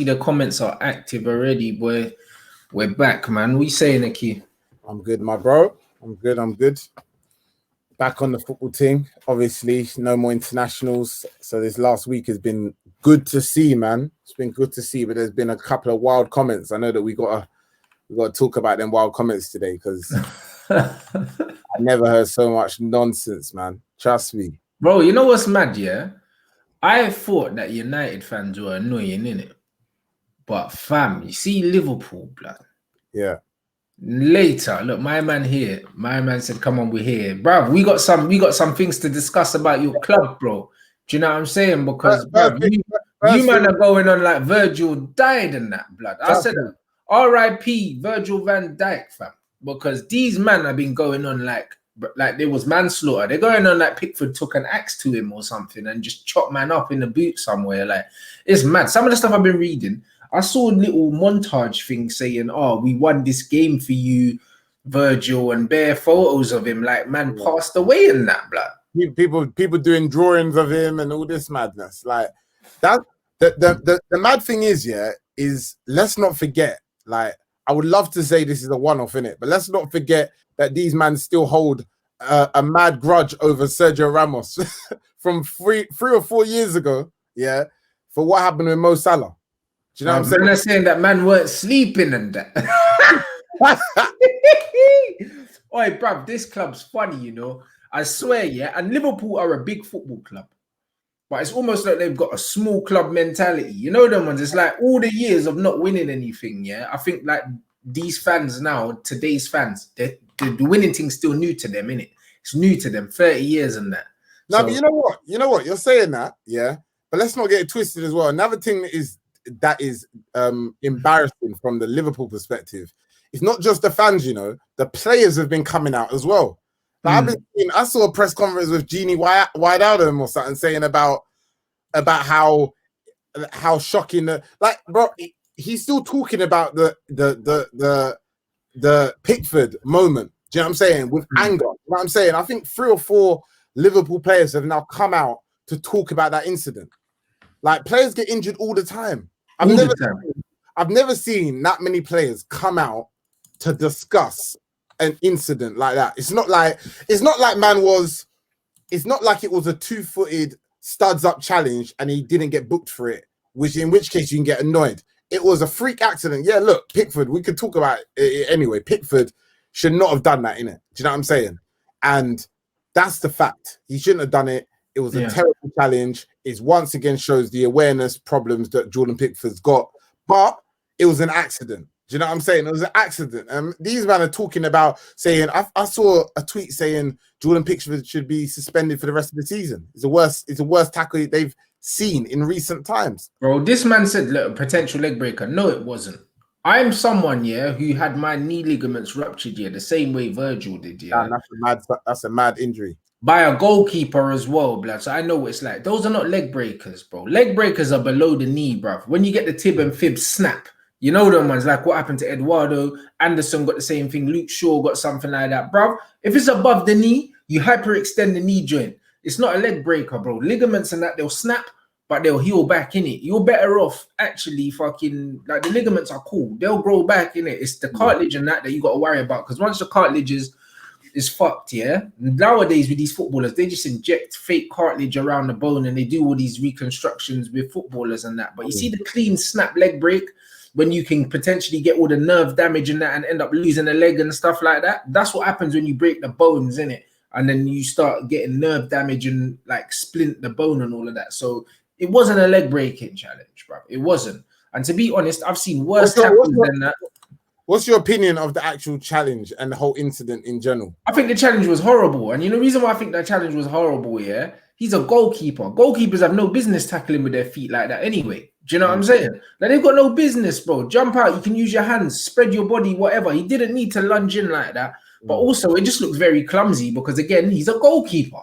the comments are active already, boy. We're back, man. We saying, Akeem? I'm good, my bro. I'm good. Back on the football team. Obviously, no more internationals. So this last week has been good to see, man. It's been good to see, but there's been a couple of wild comments. I know that we got to talk about them wild comments today because I never heard so much nonsense, man. Trust me. Bro, you know what's mad, yeah? I thought that United fans were annoying, innit? But fam, you see Liverpool, blood. Yeah. Later, look, my man said, come on, we're here. Bruv, we got some things to discuss about your club, bro. Do you know what I'm saying? Because bruv, you man are going on like Virgil died in that, blood. I said R.I.P. Virgil van Dijk, fam. Because these men have been going on like there was manslaughter. They're going on like Pickford took an axe to him or something and just chopped man up in the boot somewhere. Like, it's mad. Some of the stuff I've been reading, I saw a little montage thing saying, oh, we won this game for you, Virgil, and bare photos of him, like, man passed away in that, blood. People doing drawings of him and all this madness. Like, that the mad thing is, let's not forget, like, I would love to say this is a one-off, innit? But let's not forget that these men still hold a mad grudge over Sergio Ramos from three or 4 years ago, for what happened with Mo Salah. Do you know what I'm saying? They're saying that man weren't sleeping and that. Oi, bruv, this club's funny, you know. I swear, and Liverpool are a big football club. But it's almost like they've got a small club mentality. You know them ones? It's like all the years of not winning anything, I think like these fans now, today's fans, the winning thing's still new to them, innit? It's new to them, 30 years and that. No, but you know what? You're saying that, but let's not get it twisted as well. Another thing that is embarrassing from the Liverpool perspective, it's not just the fans, you know, the players have been coming out as well. Like I saw a press conference with Genie Wijnaldum or something saying about how shocking like, bro, he's still talking about the Pickford moment. Do you know what I'm saying? With anger. You know what I'm saying? I think 3 or 4 Liverpool players have now come out to talk about that incident. Like, players get injured all the time. I've never seen that many players come out to discuss an incident like that. It's not like it was a 2-footed studs up challenge and he didn't get booked for it, in which case you can get annoyed. It was a freak accident. Yeah, look, Pickford, we could talk about it anyway. Pickford should not have done that, innit? Do you know what I'm saying? And that's the fact. He shouldn't have done it. It was a terrible challenge. It once again shows the awareness problems that Jordan Pickford's got. But it was an accident. Do you know what I'm saying? It was an accident. And these men are talking about saying, I saw a tweet saying Jordan Pickford should be suspended for the rest of the season. It's the worst tackle they've seen in recent times. Bro, this man said, look, potential leg breaker. No, it wasn't. I'm someone, who had my knee ligaments ruptured, the same way Virgil did, Damn, that's a mad injury. By a goalkeeper as well, blood. So I know what it's like. Those are not leg breakers, bro. Leg breakers are below the knee, bro. When you get the tib and fib snap, you know them ones, like what happened to Eduardo. Anderson got the same thing. Luke Shaw got something like that, bro. If it's above the knee, you hyperextend the knee joint. It's not a leg breaker, bro. Ligaments and that, they'll snap, but they'll heal back in it. You're better off actually fucking, like, the ligaments are cool. They'll grow back in it. It's the cartilage and that you got to worry about, because once the cartilage is fucked, nowadays with these footballers, they just inject fake cartilage around the bone and they do all these reconstructions with footballers and that. But you see the clean snap leg break, when you can potentially get all the nerve damage and that and end up losing a leg and stuff like that. That's what happens when you break the bones, innit? And then you start getting nerve damage and like splint the bone and all of that. So it wasn't a leg breaking challenge, bro. It wasn't. And to be honest, I've seen worse tackles than that. What's your opinion of the actual challenge and the whole incident in general? I think the challenge was horrible. And you know the reason why I think that challenge was horrible, he's a goalkeeper. Goalkeepers have no business tackling with their feet like that anyway. Do you know what I'm saying? Like, they've got no business, bro. Jump out, you can use your hands, spread your body, whatever. He didn't need to lunge in like that. But also, it just looks very clumsy because, again, he's a goalkeeper.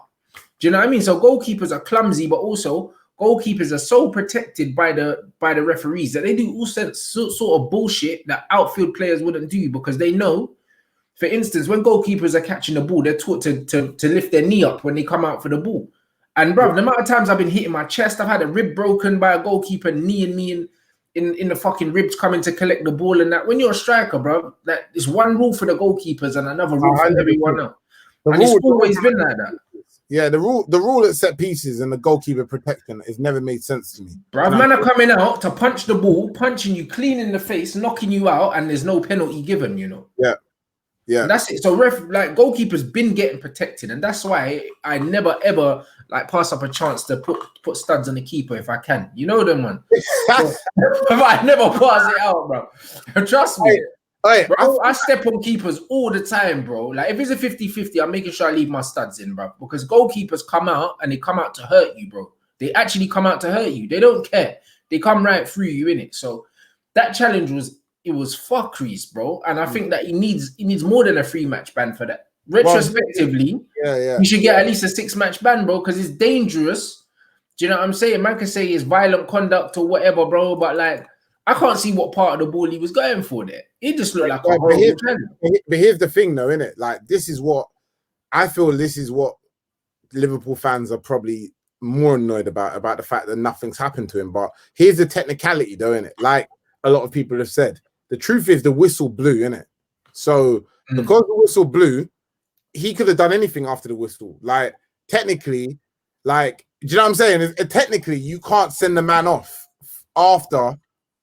Do you know what I mean? So goalkeepers are clumsy, but also goalkeepers are so protected by the referees that they do all sort of bullshit that outfield players wouldn't do, because they know, for instance, when goalkeepers are catching the ball, they're taught to lift their knee up when they come out for the ball. And bro, the amount of times I've been hitting my chest, I've had a rib broken by a goalkeeper kneeing me in the fucking ribs coming to collect the ball and that. When you're a striker, bro, that is one rule for the goalkeepers and another rule for everyone else. And it's always been like that. Yeah, the rule at set pieces and the goalkeeper protection has never made sense to me. Bro, man are coming out to punch the ball, punching you clean in the face, knocking you out, and there's no penalty given, you know. Yeah. Yeah. And that's it. So goalkeepers been getting protected, and that's why I never ever like pass up a chance to put studs on the keeper if I can. You know them, man. So, I never pass it out, bro. Trust me. Bro, I step on keepers all the time, bro. Like if it's a 50-50, I'm making sure I leave my studs in, bro. Because goalkeepers come out and they come out to hurt you, bro. They actually come out to hurt you. They don't care. They come right through you, innit? So that challenge was fuckeries, bro. And I think that he needs more than a 3-match ban for that. Retrospectively, he should get at least a 6-match ban, bro, because it's dangerous. Do you know what I'm saying? Man can say it's violent conduct or whatever, bro, but like I can't see what part of the ball he was going for there. He just looked like a horrible challenge. But here's the thing, though, innit? Like this is what I feel. This is what Liverpool fans are probably more annoyed about the fact that nothing's happened to him. But here's the technicality, though, innit? Like a lot of people have said, the truth is the whistle blew, innit? So because the whistle blew, he could have done anything after the whistle. Like technically, like do you know what I'm saying? Technically, you can't send the man off after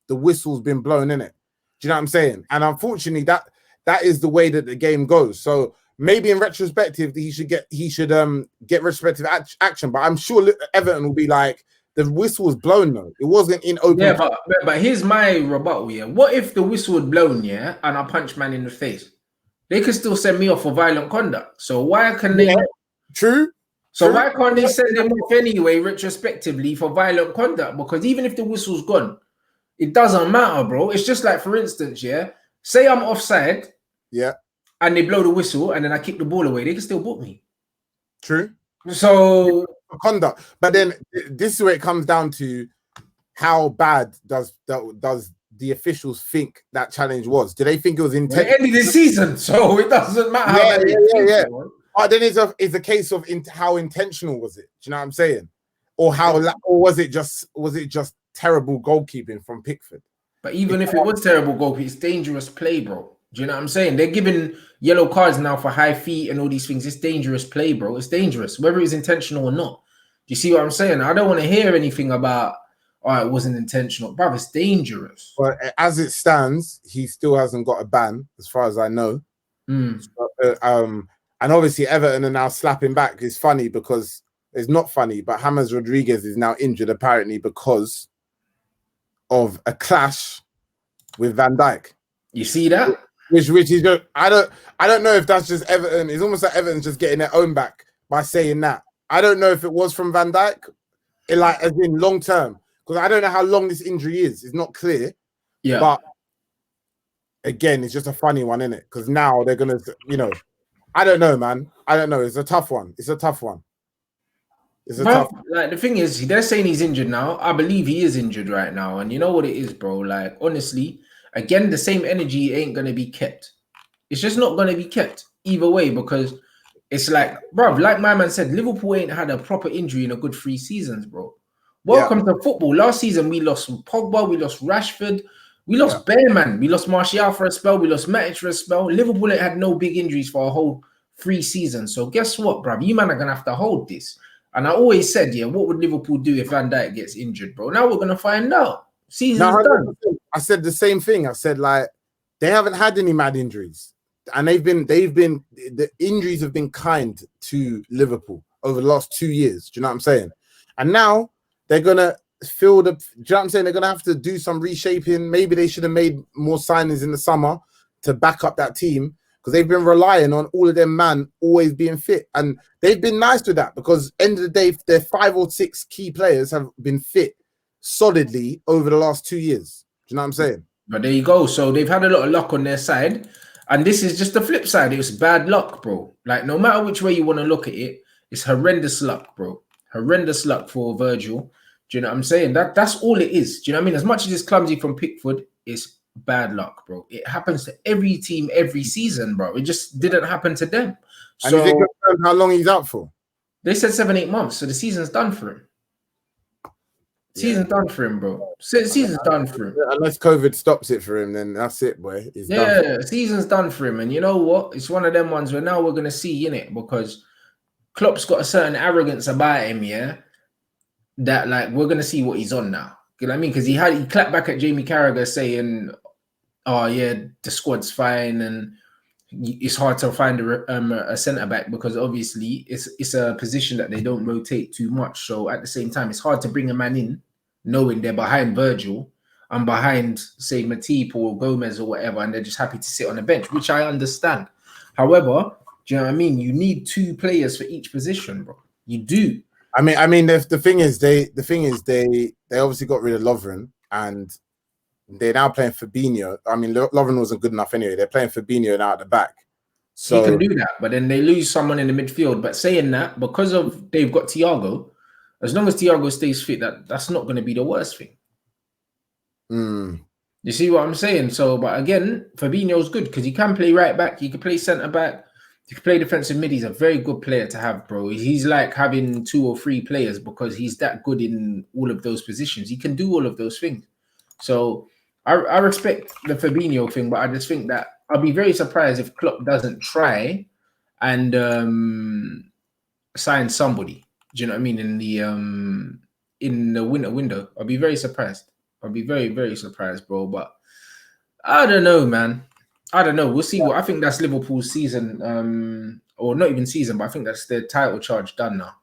the whistle's been blown, in it. Do you know what I'm saying? And unfortunately, that is the way that the game goes. So maybe in retrospective, he should get retrospective action. But I'm sure Everton will be like, the whistle was blown though. It wasn't in open. Yeah, but here's my rebuttal. Yeah, what if the whistle was blown? Yeah, and I punch man in the face? They could still send me off for violent conduct. So why can they? True. So why can't they send them off anyway, retrospectively, for violent conduct? Because even if the whistle's gone, it doesn't matter, bro. It's just like, for instance, yeah, say I'm offside, yeah, and they blow the whistle, and then I kick the ball away, they can still book me. True. So conduct, but then this is where it comes down to how bad does the officials think that challenge was? Do they think it was intentional? End of the season, so it doesn't matter. Yeah. But then it's a case of how intentional was it? Do you know what I'm saying? Or was it just terrible goalkeeping from Pickford? But even if it was terrible goalkeeping, it's dangerous play, bro. Do you know what I'm saying? They're giving yellow cards now for high feet and all these things. It's dangerous play, bro. It's dangerous, whether it's intentional or not. Do you see what I'm saying? I don't want to hear anything about, oh, it wasn't intentional. Bro, it's dangerous. But as it stands, he still hasn't got a ban, as far as I know. So, and obviously Everton are now slapping back. It's funny because it's not funny, but James Rodriguez is now injured apparently because of a clash with Van Dijk. You see that? Which is just, I don't know if that's just Everton. It's almost like Everton's just getting their own back by saying that. I don't know if it was from Van Dijk, as in long term, because I don't know how long this injury is. It's not clear. Yeah. But again, it's just a funny one, isn't it? Because now they're gonna, I don't know, man. I don't know. It's a tough one. Like the thing is, they're saying he's injured now. I believe he is injured right now, and you know what it is, bro. Like honestly, again, the same energy ain't gonna be kept. It's just not gonna be kept either way because it's like, bro, like my man said, Liverpool ain't had a proper injury in a good 3 seasons, bro. Welcome to football. Last season we lost Pogba, we lost Rashford, we lost Bearman, we lost Martial for a spell, we lost Matic for a spell. Liverpool ain't had no big injuries for a whole 3 seasons. So guess what, bro? You man are gonna have to hold this. And I always said, yeah, what would Liverpool do if Van Dijk gets injured, bro? Now we're gonna find out. Season's done. I said the same thing. I said, like, they haven't had any mad injuries. And the injuries have been kind to Liverpool over the last 2 years. Do you know what I'm saying? And now they're gonna fill the, do you know what I'm saying? They're gonna have to do some reshaping. Maybe they should have made more signings in the summer to back up that team because they've been relying on all of them man always being fit. And they've been nice with that because end of the day, their 5 or 6 key players have been fit solidly over the last 2 years. Do you know what I'm saying? But there you go. So they've had a lot of luck on their side. And this is just the flip side. It was bad luck, bro. Like, no matter which way you want to look at it, it's horrendous luck, bro. Horrendous luck for Virgil. Do you know what I'm saying? That's all it is. Do you know what I mean? As much as it's clumsy from Pickford, it's bad luck, bro. It happens to every team every season, bro. It just didn't happen to them. And is it confirmed how long he's out for? They said 7-8 months. So the season's done for him. Season's done for him, bro. Season's done for him. Unless COVID stops it for him, then that's it, boy. It's done. Season's done for him. And you know what? It's one of them ones where now we're gonna see in it, because Klopp's got a certain arrogance about him, yeah. That like we're gonna see what he's on now. You know what I mean? Because he clapped back at Jamie Carragher saying, "Oh yeah, the squad's fine and it's hard to find a centre back because obviously it's a position that they don't rotate too much. So at the same time, it's hard to bring a man in knowing they're behind Virgil and behind, say, Matip or Gomez or whatever, and they're just happy to sit on the bench, which I understand. However, do you know what I mean? You need 2 players for each position, bro. You do. I mean, the thing is, they obviously got rid of Lovren and they're now playing Fabinho. I mean, Lovren wasn't good enough anyway. They're playing Fabinho now at the back. So he can do that, but then they lose someone in the midfield. But saying that, because of they've got Thiago, as long as Thiago stays fit, that's not going to be the worst thing. You see what I'm saying? So, but again, Fabinho's good because he can play right back. He can play centre back. He can play defensive mid. He's a very good player to have, bro. He's like having 2 or 3 players because he's that good in all of those positions. He can do all of those things. So I respect the Fabinho thing, but I just think that I'll be very surprised if Klopp doesn't try and sign somebody. Do you know what I mean? In the winter window, I'll be very surprised. I'll be very, very surprised, bro. But I don't know, man. I don't know. We'll see. What I think that's Liverpool's season, or not even season, but I think that's their title charge done now.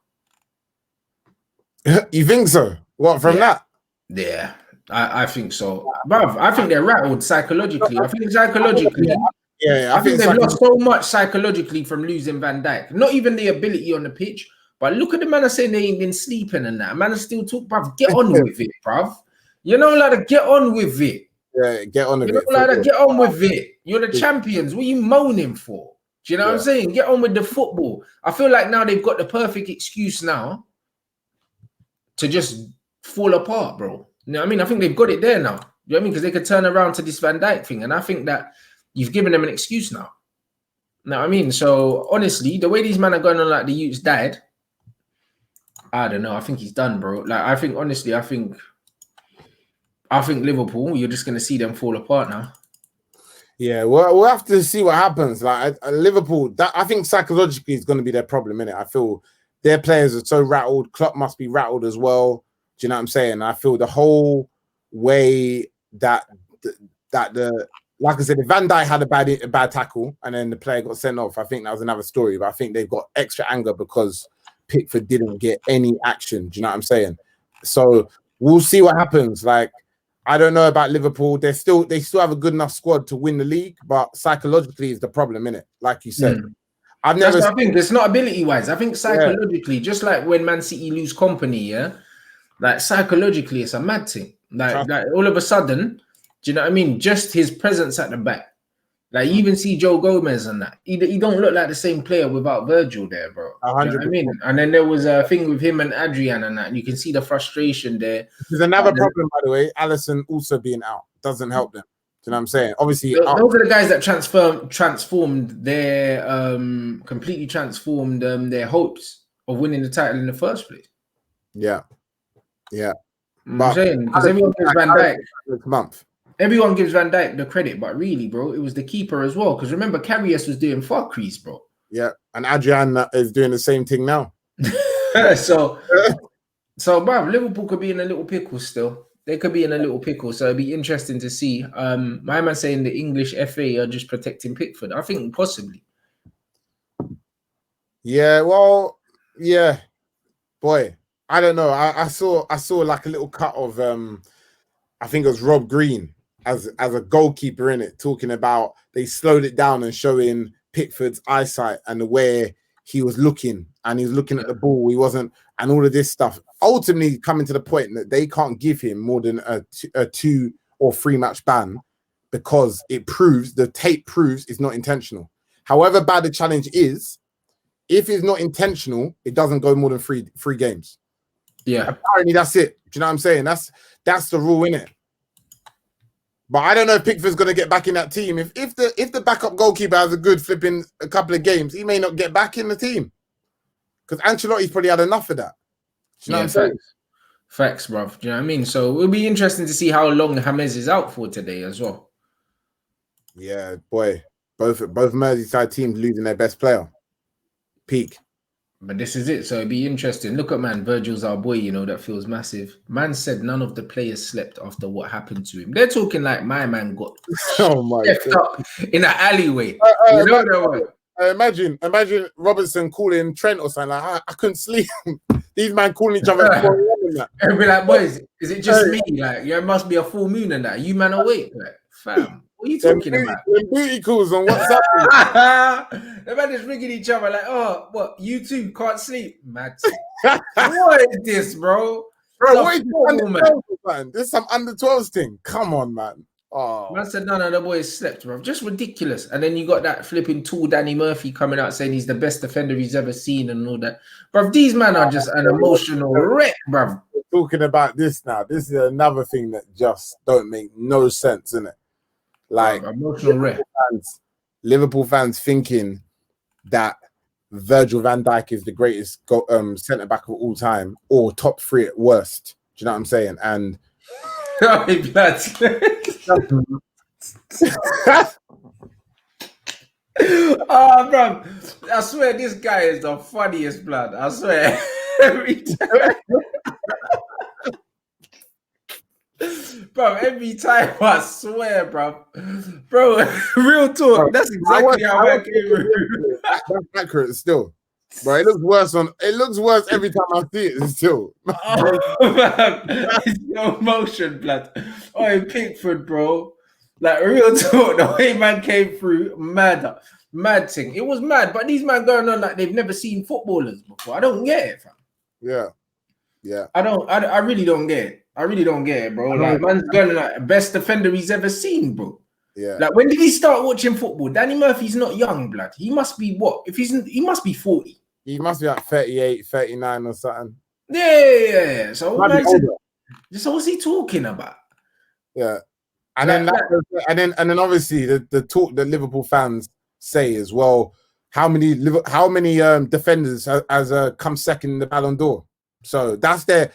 You think so? What from that? Yeah. I think so, bruv. I think they're rattled psychologically. I think psychologically, I think they've lost so much psychologically from losing Van Dijk. Not even the ability on the pitch, but look at the man saying they ain't been sleeping and that. Man still talk, bruv. Get on with it, bruv. You know, like get on with it. Yeah, get on with it. Like get on with it. You're the champions. What are you moaning for? Do you know what I'm saying? Get on with the football. I feel like now they've got the perfect excuse now to just fall apart, bro. You know what I mean? I think they've got it there now. You know what I mean? Because they could turn around to this Van Dijk thing. And I think that you've given them an excuse now. You know what I mean? So, honestly, the way these men are going on like the youth's died, I don't know. I think he's done, bro. Like, I think, honestly, I think Liverpool, you're just going to see them fall apart now. Yeah, we'll have to see what happens. Like, Liverpool, I think psychologically is going to be their problem, innit? I feel their players are so rattled. Klopp must be rattled as well. Do you know what I'm saying? I feel the whole way that like I said, if Van Dijk had a bad tackle and then the player got sent off, I think that was another story. But I think they've got extra anger because Pickford didn't get any action. Do you know what I'm saying? So we'll see what happens. Like, I don't know about Liverpool. They still have a good enough squad to win the league, but psychologically is the problem, innit? Like you said. I think it's not ability wise. I think psychologically, just like when Man City lose company, like psychologically, it's a mad thing. Like all of a sudden, do you know what I mean? Just his presence at the back. Like you even see Joe Gomez and that. He don't look like the same player without Virgil there, bro. You know what I mean? And then there was a thing with him and Adrian and that, and you can see the frustration there. There's another problem, by the way. Alisson also being out doesn't help them. Do you know what I'm saying? Obviously, those are the guys that completely transformed their hopes of winning the title in the first place. Yeah. I'm saying because everyone gives Van Dijk Everyone gives Van Dijk the credit, but really, bro, it was the keeper as well. Because remember, Karius was doing fuckeries, bro. Yeah, and Adrian is doing the same thing now. so, bro, Liverpool could be in a little pickle still. They could be in a little pickle, so it'd be interesting to see. My man saying the English FA are just protecting Pickford. I think possibly. Yeah, well, yeah, boy, I don't know. I saw like a little cut of I think it was Rob Green as a goalkeeper in it, talking about they slowed it down and showing Pickford's eyesight and the way he was looking, and he was looking at the ball. He wasn't, and all of this stuff. Ultimately, coming to the point that they can't give him more than a 2 or 3 match ban because the tape proves it's not intentional. However bad the challenge is, if it's not intentional, it doesn't go more than three games. Yeah, apparently that's it. Do you know what I'm saying? That's the rule, innit? But I don't know if Pickford's gonna get back in that team. If the backup goalkeeper has a good flipping a couple of games, he may not get back in the team because Ancelotti's probably had enough of that. Do you know what I'm saying? Facts, bruv. Do you know what I mean? So it'll be interesting to see how long James is out for today as well. Yeah, boy. Both Merseyside teams losing their best player. Peak. But this is it. So it'd be interesting. Look at man, Virgil's our boy, you know, that feels massive. Man said none of the players slept after what happened to him. They're talking like my man got Oh my left up in an alleyway. You know imagine Robertson calling Trent or something like, I couldn't sleep. These man calling each other. And be like, boys, is it just me? Like, there must be a full moon and that. You man awake, like, fam. What are you talking about? Booty calls on WhatsApp. The man is ringing each other like, oh, what? You two can't sleep, mad. What is this, bro? Bro, what is this man? This is some under 12s thing. Come on, man. Oh, man said none of the boys slept, bro. Just ridiculous. And then you got that flipping tall Danny Murphy coming out saying he's the best defender he's ever seen and all that. Bro, these men are just an emotional wreck, bro. We're talking about this now. This is another thing that just don't make no sense, innit? Like Liverpool fans thinking that Virgil van Dijk is the greatest centre back of all time, or top 3 at worst. Do you know what I'm saying? And oh, bro, I swear this guy is the funniest, blood. I swear every time. Bro, every time I swear, bro, real talk. That's exactly how I came. That's accurate still, bro. It looks worse every time I see it. Still, oh, man. It's no motion, blood. Oh, in Pickford, bro. Like real talk, the way man came through, mad thing. It was mad, but these man going on like they've never seen footballers before. I don't get it, fam. Yeah. I really don't get it. I really don't get it, bro. Like, man's going like best defender he's ever seen, bro. Yeah. Like, when did he start watching football? Danny Murphy's not young, blood. He must be what? He must be 40. He must be like 38, 39 or something. Yeah. So what's he talking about? Yeah. And then obviously the talk that Liverpool fans say as well, how many defenders has come second in the Ballon d'Or? So that's their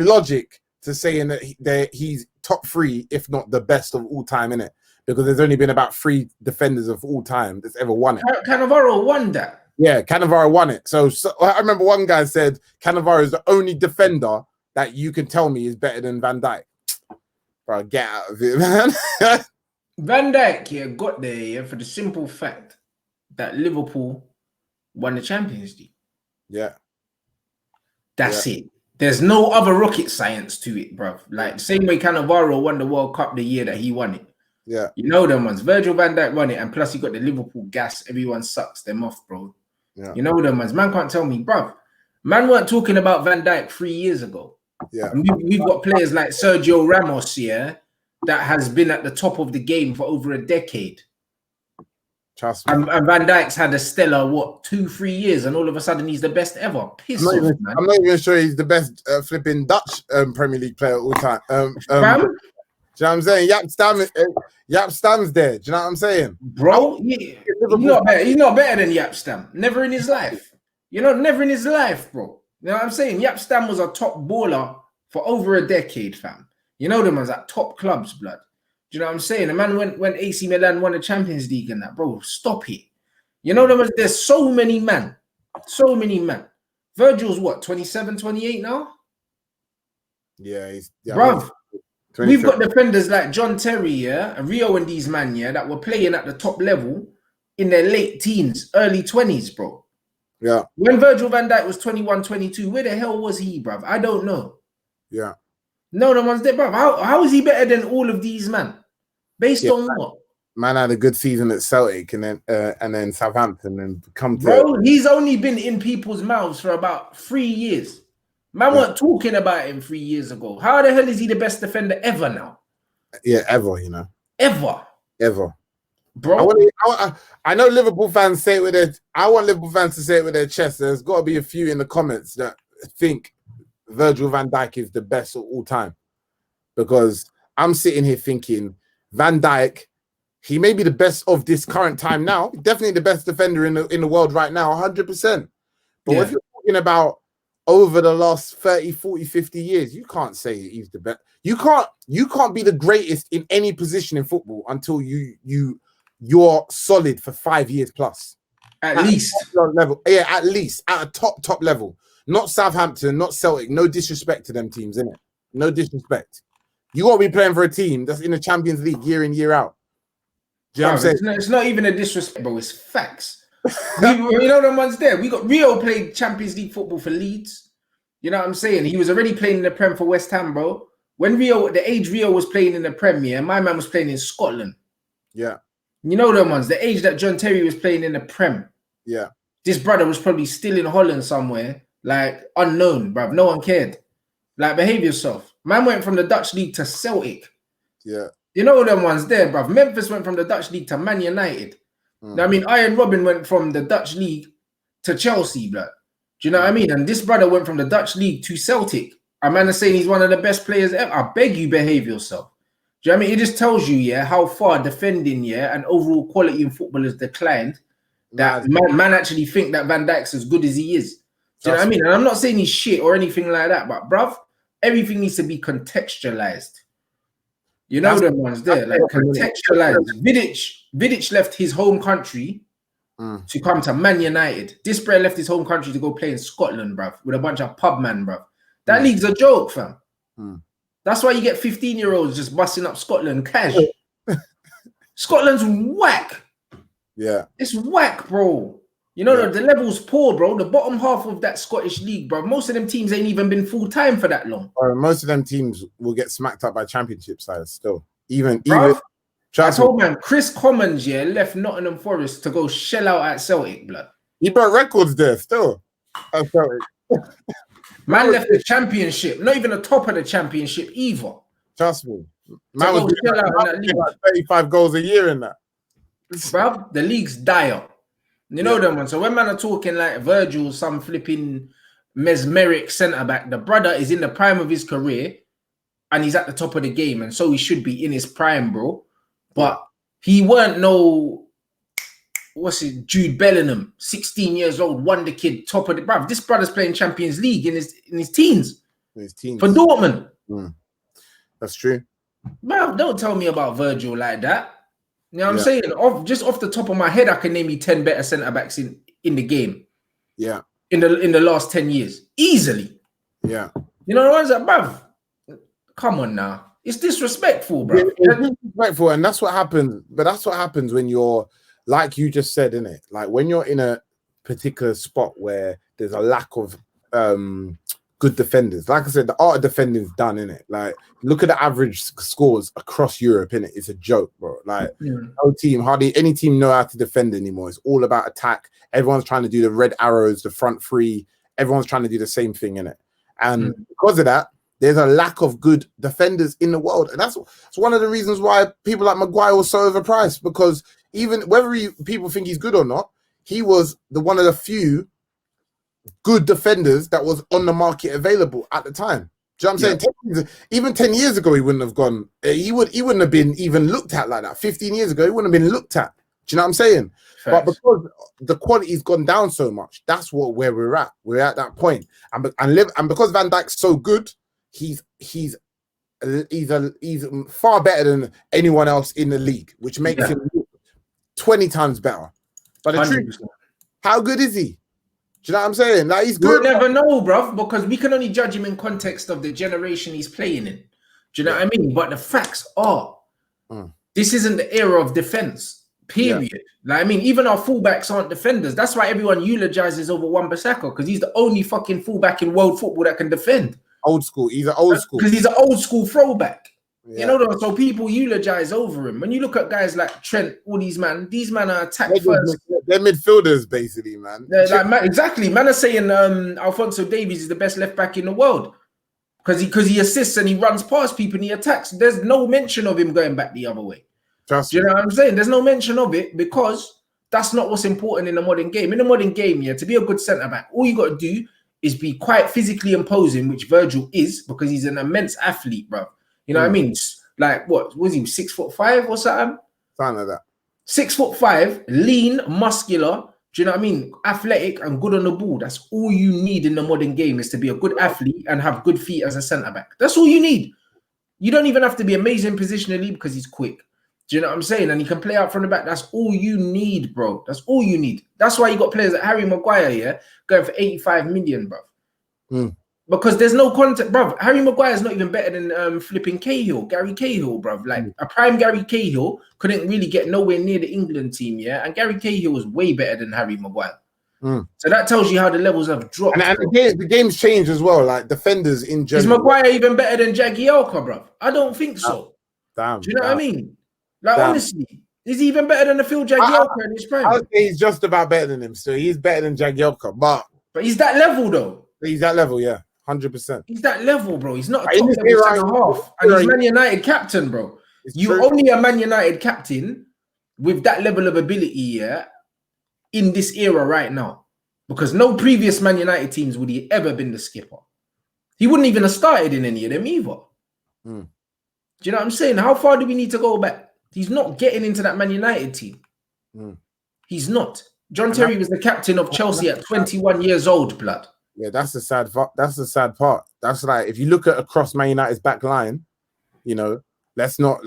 logic to saying that he's top 3, if not the best of all time, innit? Because there's only been about 3 defenders of all time that's ever won it. Cannavaro won that. Yeah, Cannavaro won it. So I remember one guy said Cannavaro is the only defender that you can tell me is better than Van Dijk. Bro, get out of it, man. Van Dijk got there for the simple fact that Liverpool won the Champions League. Yeah. That's it. There's no other rocket science to it, bro. Like the same way Cannavaro won the World Cup the year that he won it. Yeah. You know them ones. Virgil van Dijk won it, and plus he got the Liverpool gas. Everyone sucks them off, bro. Yeah. You know them ones. Man can't tell me, bro. Man weren't talking about Van Dijk 3 years ago. Yeah. And we've got players like Sergio Ramos here that has been at the top of the game for over a decade. Trust me. And Van Dijk's had a stellar, 2-3 years, and all of a sudden he's the best ever. Piss off, man. I'm not even sure he's the best flipping Dutch Premier League player of all time. Do you know what I'm saying? Yap Stam's there. Do you know what I'm saying? Bro, he's not better than Yap Stam. Never in his life. Never in his life, bro. You know what I'm saying? Yap Stam was a top baller for over a decade, fam. You know them ones at top clubs, blood. Do you know what I'm saying? The man when AC Milan won the Champions League and that, bro, stop it. You know them ones, there's so many men. So many men. Virgil's what, 27, 28 now? Yeah, bro. We've got defenders like John Terry, and Rio and these man, that were playing at the top level in their late teens, early 20s, bro. Yeah. When Virgil van Dijk was 21, 22, where the hell was he, bruv? I don't know. Yeah. No, the one's there, bruv. How is he better than all of these men? Based on what? Man had a good season at Celtic and then Southampton and come to... Bro, he's only been in people's mouths for about 3 years. Man weren't talking about him 3 years ago. How the hell is he the best defender ever now? Yeah, ever, Ever. Bro. I know Liverpool fans say it with their... I want Liverpool fans to say it with their chest. There's got to be a few in the comments that think Virgil van Dijk is the best of all time. Because I'm sitting here thinking, Van Dijk, he may be the best of this current time now. Definitely the best defender in the world right now, 100%. But if you're talking about over the last 30, 40, 50 years, you can't say he's the best. You can't be the greatest in any position in football until you're solid for 5 years plus. At least. Level. Yeah, at least at a top level. Not Southampton, not Celtic. No disrespect to them teams, innit? No disrespect. You got to be playing for a team that's in the Champions League year in, year out. Do you know what I'm saying? It's not even a disrespect, bro. It's facts. You know the ones there. We got Rio played Champions League football for Leeds. You know what I'm saying? He was already playing in the Prem for West Ham, bro. When the age Rio was playing in the Premier, my man was playing in Scotland. Yeah. You know them ones. The age that John Terry was playing in the Prem. Yeah. This brother was probably still in Holland somewhere, like unknown, bruv. No one cared. Like, behave yourself. Man went from the Dutch league to Celtic. Yeah. You know them ones there, bruv. Memphis went from the Dutch league to Man United. I mean, Iron Robin went from the Dutch league to Chelsea, blood. Do you know what I mean? And this brother went from the Dutch league to Celtic. A man is saying he's one of the best players ever. I beg you, behave yourself. Do you know what I mean? It just tells you, yeah, how far defending, yeah, and overall quality in football has declined. That man actually think that Van Dijk's as good as he is. Do you know what I mean? And I'm not saying he's shit or anything like that, but bruv, everything needs to be contextualized. You know them ones there, like contextualized. Vidic left his home country to come to Man United. This brother left his home country to go play in Scotland, bruv, with a bunch of pub man, bruv. That league's a joke, fam. That's why you get 15-year-olds just busting up Scotland cash. Scotland's whack. Yeah. It's whack, bro. You know, the level's poor, bro. The bottom half of that Scottish league, bro. Most of them teams ain't even been full-time for that long. Most of them teams will get smacked up by championship sides still. Even I told man, Chris Commons, yeah, left Nottingham Forest to go shell out at Celtic, blood. He broke records there still. At Celtic. Man left the championship, not even the top of the championship either. Trust me. Man was doing like 35 goals a year in that. Bruv, the league's dire. You know them ones. So when man are talking like Virgil, some flipping mesmeric centre-back, the brother is in the prime of his career and he's at the top of the game, and so he should be in his prime, bro. But he weren't no, Jude Bellingham, 16 years old, wonder kid, top of the bruv. This brother's playing Champions League in his teens. For Dortmund. That's true. Bruv, don't tell me about Virgil like that. You know what I'm saying? Just off the top of my head, I can name you 10 better centre-backs in the game. Yeah. In the last 10 years. Easily. Yeah. You know what I'm saying? Bruv, come on now. It's disrespectful, bro. It's disrespectful, and that's what happens. But that's what happens when you're, like you just said, innit? Like when you're in a particular spot where there's a lack of good defenders. Like I said, the art of defending is done, innit? Like, look at the average scores across Europe, innit? It's a joke, bro. Like, no team, hardly any team know how to defend anymore. It's all about attack. Everyone's trying to do the red arrows, the front three. Everyone's trying to do the same thing, innit? And because of that, there's a lack of good defenders in the world. And that's one of the reasons why people like Maguire was so overpriced, because even whether people think he's good or not, he was one of the few good defenders that was on the market available at the time. Do you know what I'm saying? Even 10 years ago, he wouldn't have gone. He wouldn't have been even looked at like that. 15 years ago, he wouldn't have been looked at. Do you know what I'm saying? But because the quality's gone down so much, that's where we're at. We're at that point. And because Van Dijk's so good, he's far better than anyone else in the league, which makes him 20 times better. But the truth, how good is he? Do you know what I'm saying? Like, he's good. We'll never know, bruv, because we can only judge him in context of the generation he's playing in. Do you know what I mean? But the facts are, this isn't the era of defense, period. Like, I mean, even our fullbacks aren't defenders. That's why everyone eulogizes over Wan-Bissaka, because he's the only fucking fullback in world football that can defend. Old school. He's an old school. Because he's an old school throwback. You know, so people eulogize over him. When you look at guys like Trent, all these man are attack first. They're midfielders, basically, man. Exactly. Man are saying Alphonso Davies is the best left back in the world because he assists and he runs past people and he attacks. There's no mention of him going back the other way. Do you know what I'm saying? There's no mention of it because that's not what's important in the modern game. In the modern game, to be a good centre back, all you got to do is be quite physically imposing, which Virgil is because he's an immense athlete, bro. You know what I mean? Like, what was he, 6'5" or something? Something like that. 6'5", lean, muscular, Do you know what I mean? Athletic and good on the ball. That's all you need in the modern game, is to be a good athlete and have good feet as a centre back. That's all you need. You don't even have to be amazing positionally because he's quick. Do you know what I'm saying? And he can play out from the back. That's all you need, bro. That's all you need. That's why you got players like Harry Maguire, yeah, going for 85 million, bro. Because there's no contact, bro. Harry Maguire is not even better than flipping Cahill, Gary Cahill, bro. Like a prime Gary Cahill couldn't really get nowhere near the England team, yeah. And Gary Cahill was way better than Harry Maguire. So that tells you how the levels have dropped. And the game's changed as well. Like defenders in general. Is Maguire even better than Jagielka, bro? I don't think so. Damn. Do you know what I mean? Like honestly, is he even better than the Phil Jagielka in his prime? I would say he's just about better than him. So he's better than Jagielka, but he's that level though. He's that level, yeah. 100%. He's that level, bro. He's not a top level centre-half. And he's Man United captain, bro. You only a Man United captain with that level of ability, yeah, in this era right now. Because no previous Man United teams would he ever been the skipper. He wouldn't even have started in any of them either. Do you know what I'm saying? How far do we need to go back? He's not getting into that Man United team. He's not. John Terry was the captain of Chelsea at 21 years old, blood. Yeah, that's the sad part. That's the sad part. That's like, if you look at across Man United's back line, you know, let's not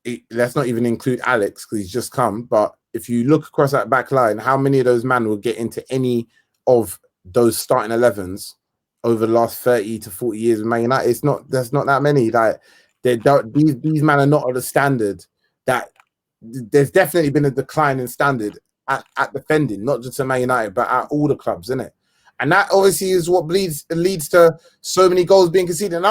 even include Alex because he's just come. But if you look across that back line, how many of those men will get into any of those starting 11s over the last 30 to 40 years of Man United? There's not that many. Like these men are not at the standard that there's definitely been a decline in standard at defending, not just at Man United, but at all the clubs, isn't it? And that obviously is what leads to so many goals being conceded. And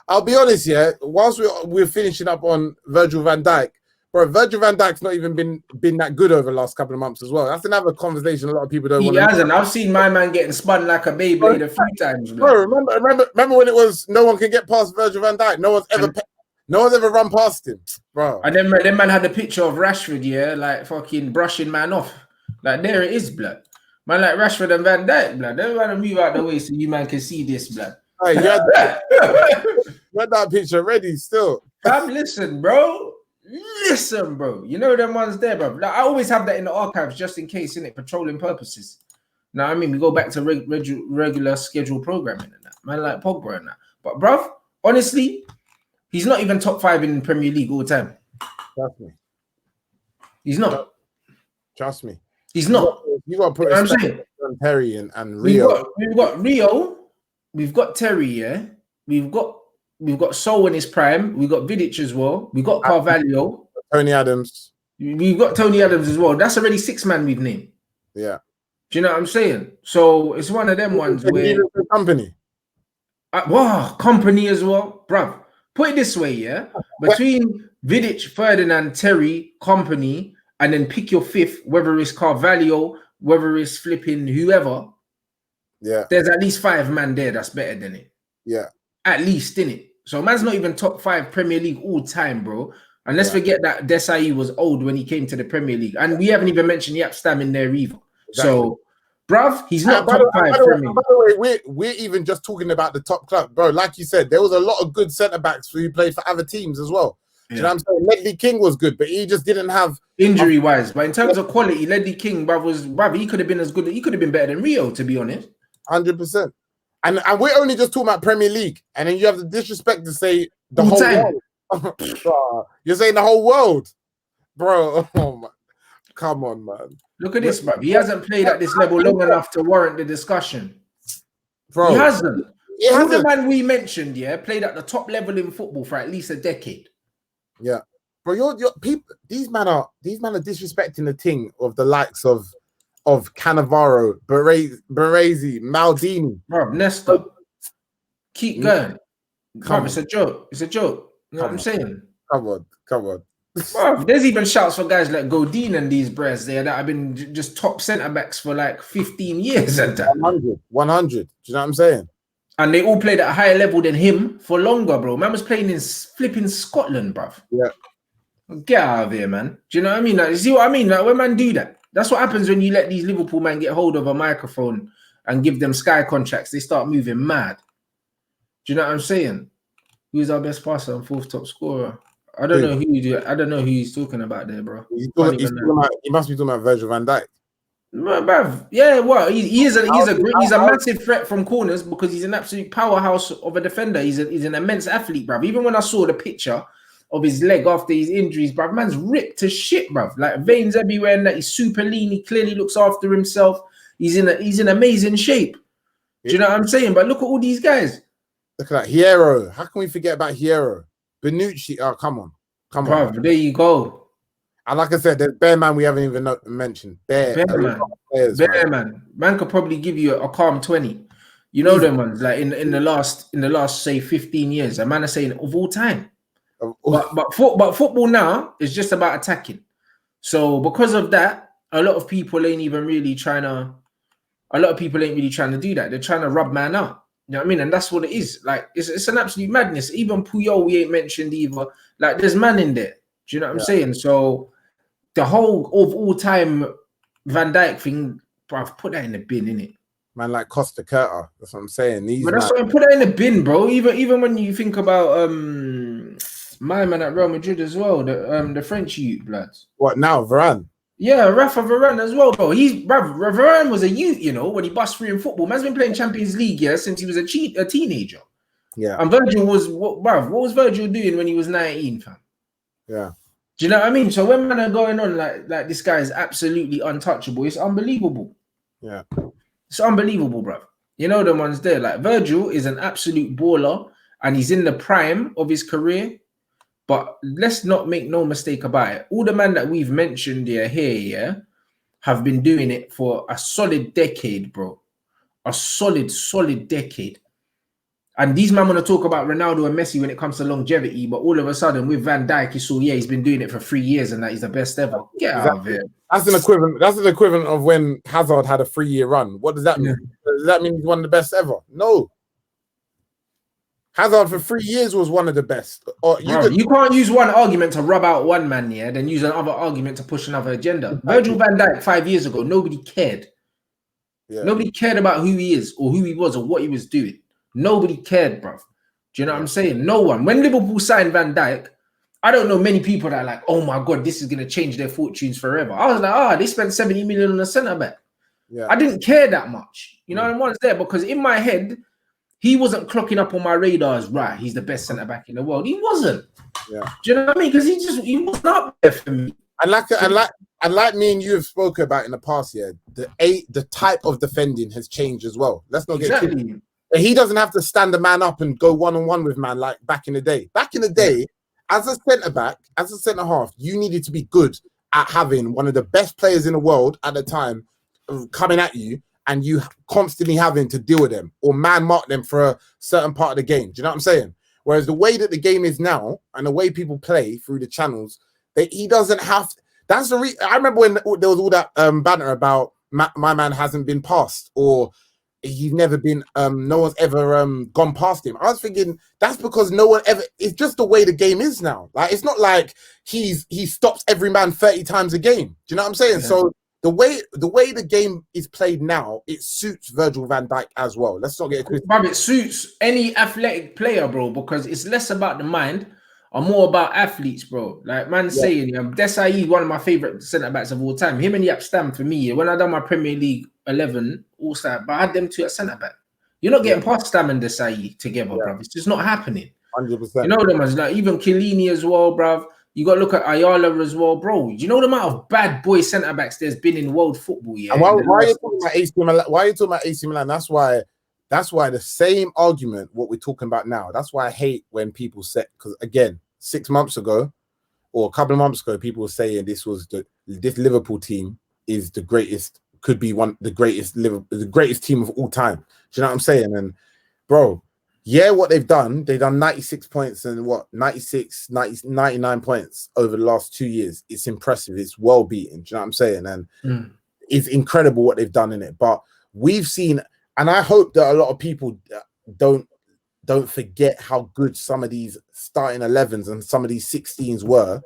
I'll be honest, yeah, whilst we're finishing up on Virgil van Dijk, bro, Virgil van Dijk's not even been that good over the last couple of months as well. That's another conversation a lot of people don't want to. He hasn't. I've seen my man getting spun like a Beyblade a few times. Bro, remember when it was no one can get past Virgil van Dijk? No one's ever run past him, bro. And then man had a picture of Rashford, yeah, like fucking brushing man off. Like there it is, blood. Man, like Rashford and Van Dijk, blood. They want to move out the way so you man can see this, blood. Hey, you had that picture ready still. Listen, bro. Listen, bro. You know them ones there, bro. Like, I always have that in the archives just in case, innit? Patrolling purposes. Now, I mean, we go back to regular scheduled programming and that. Man, like Pogba and that. But, bruv, honestly, he's not even top 5 in the Premier League all the time. Trust me. He's not. Trust me. He's not. You got to put respect on Terry and Rio. We've got Rio. We've got Terry, yeah. We've got Sol in his prime. We've got Vidic as well. We've got Carvalho. Tony Adams. We've got Tony Adams as well. That's already 6 man we've named. Yeah. Do you know what I'm saying? So it's one of them ones where company. Company as well, bruv. Put it this way, yeah. Between Vidic, Ferdinand, Terry, Company, and then pick your 5th, whether it's Carvalho, whether it's flipping whoever. Yeah. There's at least 5 man there that's better than it. Yeah. At least, innit? So man's not even top 5 Premier League all time, bro. And let's forget that Desai was old when he came to the Premier League. And we haven't even mentioned Yap Stam in there either. Exactly. So, bruv, he's not top 5 Premier League. By the way, we're even just talking about the top club. Bro, like you said, there was a lot of good centre-backs who played for other teams as well. Yeah. You know what I'm saying? Ledley King was good, but he just didn't have injury-wise. But in terms of quality, Ledley King, bruv, he could have been as good. He could have been better than Rio, to be honest. 100%. And we're only just talking about Premier League, and then you have the disrespect to say the whole world. You're saying the whole world, bro. Oh my, come on, man. Look at this, bro. He hasn't played at this level long enough to warrant the discussion. Bro, he hasn't. All the man we mentioned, yeah, played at the top level in football for at least a decade. Yeah, bro. Your people. These men are disrespecting the thing of the likes of Cannavaro, Baresi, Maldini. Bro, Nesta. Keep going. Come, it's a joke. It's a joke. You know what I'm saying? Come on. Bro, there's even shouts for guys like Godin and these bres there that have been just top centre-backs for like 15 years and that. 100. Do you know what I'm saying? And they all played at a higher level than him for longer, bro. Man was playing in flipping Scotland, bruv. Yeah. Get out of here, man. Do you know what I mean? Like, you see what I mean? Like, when man do that, that's what happens when you let these Liverpool men get hold of a microphone and give them Sky contracts. They start moving mad. Do you know what I'm saying? Who's our best passer and 4th top scorer? I don't know who he's talking about there, bro. He must be talking about Virgil van Dijk. Bruv, yeah, well, he's a massive threat from corners because he's an absolute powerhouse of a defender. He's an immense athlete, bruv. Even when I saw the picture of his leg after his injuries, bruv, man's ripped to shit, bruv. Like veins everywhere, and that he's super lean. He clearly looks after himself. He's in amazing shape. Do you know what I'm saying? But look at all these guys. Look at that Hierro. How can we forget about Hierro? Benucci. Oh, come on, bruv, there you go. And like I said, there's Bear Man we haven't even mentioned. Bear Man. Man could probably give you a calm 20. You know them ones like in the last say 15 years. A man is saying of all time. But football now is just about attacking. So because of that, a lot of people ain't really trying to do that. They're trying to rub man out. You know what I mean? And that's what it is. Like it's an absolute madness. Even Puyol we ain't mentioned either. Like there's man in there. Do you know what I'm saying? So the whole of all time Van Dijk thing, bro, I've put that in the bin, innit? Man, like Costa Curta. That's what I'm saying. But that's why I put that in the bin, bro. Even when you think about my man at Real Madrid as well, the French youth bloods. What now, Varane? Yeah, Rafa Varane as well, bro. Varane was a youth, you know, when he bust free in football. Man's been playing Champions League, since he was a teenager. Yeah. And Virgil was what was Virgil doing when he was 19, fam? Yeah. Do you know what I mean? So when men are going on like this guy is absolutely untouchable, it's unbelievable. Yeah. It's unbelievable, bro. You know the ones there. Like Virgil is an absolute baller and he's in the prime of his career. But let's not make no mistake about it. All the men that we've mentioned here, have been doing it for a solid decade, bro. A solid decade. And these men want to talk about Ronaldo and Messi when it comes to longevity, but all of a sudden with Van Dijk, you saw, he's been doing it for 3 years and that he's the best ever. Get out of here. That's an equivalent of when Hazard had a 3-year run. What does that mean? Does that mean he's one of the best ever? No. Hazard for 3 years was one of the best. Or you can't use one argument to rub out one man, then use another argument to push another agenda. Virgil van Dijk 5 years ago, nobody cared. Yeah. Nobody cared about who he is or who he was or what he was doing. Nobody cared, bruv. Do you know what I'm saying? No one. When Liverpool signed Van Dijk, I don't know many people that are like, oh my God, this is going to change their fortunes forever. I was like, they spent 70 million on a centre-back. Yeah. I didn't care that much. You know what I was there? Because in my head, he wasn't clocking up on my radar as, right, he's the best centre-back in the world. He wasn't. Yeah. Do you know what I mean? Because he wasn't up there for me. And like me and you have spoken about in the past, the type of defending has changed as well. Let's not get too. He doesn't have to stand a man up and go one-on-one with man like back in the day. Back in the day, as a centre-back, as a centre-half, you needed to be good at having one of the best players in the world at the time coming at you and you constantly having to deal with them or man-mark them for a certain part of the game. Do you know what I'm saying? Whereas the way that the game is now and the way people play through the channels, he doesn't have... That's the reason. I remember when there was all that banter about my man hasn't been passed or... he's never been no one's ever gone past him. I was thinking that's because no one ever, it's just the way the game is now. Like it's not like he stops every man 30 times a game. Do you know what I'm saying? Yeah. So the way the game is played now, it suits Virgil van Dijk as well. Let's not get it twisted. It suits any athletic player, bro, because it's less about the mind and more about athletes, bro. Like saying, Desai, one of my favorite centre backs of all time. Him and Yap Stam for me. When I done my Premier League 11 all-star, but I had them two at centre back. You're not getting past Stam and Desai together, bruv. It's just not happening. 100%. You know them as like even Chiellini as well, bruv. You got to look at Ayala as well, bro. You know the amount of bad boy centre backs there's been in world football, And why are you talking about AC Milan? Why are you talking about AC Milan? That's why the same argument what we're talking about now. That's why I hate when people say, because again, 6 months ago or a couple of months ago, people were saying this Liverpool team is the greatest. Could be the greatest team of all time. Do you know what I'm saying? And bro, what they've done 96 points and 99 points over the last 2 years. It's impressive. It's well beaten. Do you know what I'm saying? And it's incredible what they've done in it. But we've seen, and I hope that a lot of people don't forget how good some of these starting 11s and some of these 16s were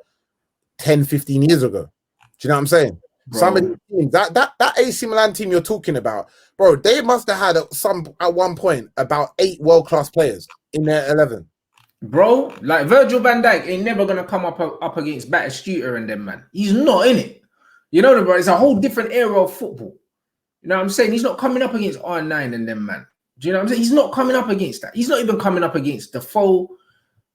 10, 15 years ago. Do you know what I'm saying? Bro. Some of the teams, that AC Milan team you're talking about, bro, they must have had at one point about 8 world-class players in their 11. Bro, like Virgil van Dijk ain't never gonna come up against Batistuta and them, man. He's not in it. You know, bro, it's a whole different era of football. You know what I'm saying? He's not coming up against R9 and them, man. Do you know what I'm saying? He's not coming up against that. He's not even coming up against Defoe,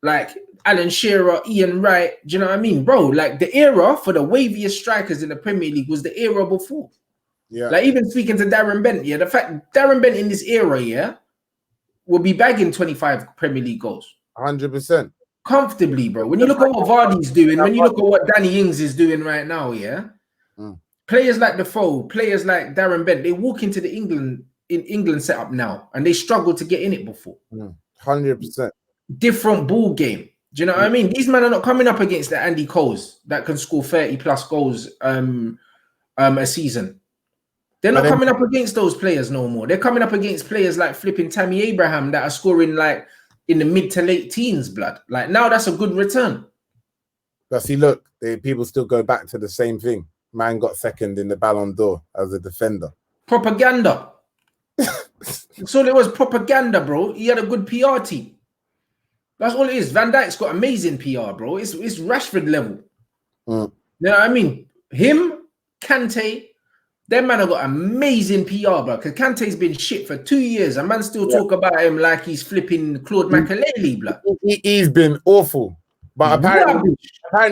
like Alan Shearer, Ian Wright. Do you know what I mean? Bro, like the era for the waviest strikers in the Premier League was the era before. Yeah. Like even speaking to Darren Bent, yeah, the fact Darren Bent in this era, yeah, will be bagging 25 Premier League goals. 100%. Comfortably, bro. When you look at what Vardy's doing, when you look at what Danny Ings is doing right now, yeah, players like Defoe, players like Darren Bent, they walk into the England setup now, and they struggle to get in it before. 100%. Different ball game. Do you know what I mean? These men are not coming up against the Andy Coles that can score 30 plus goals a season. They're not coming up against those players no more. They're coming up against players like flipping Tammy Abraham that are scoring like in the mid to late teens, blood. Like now that's a good return. But see, look, people still go back to the same thing. Man got second in the Ballon d'Or as a defender. Propaganda. So there was propaganda, bro. He had a good PR team. That's all it is. Van Dijk's got amazing PR, bro. It's Rashford level. You know what I mean? Him, Kante, them man have got amazing PR, bro. Because Kante's been shit for 2 years. And man still talk about him like he's flipping Claude Makelele, bro. He's been awful. But apparently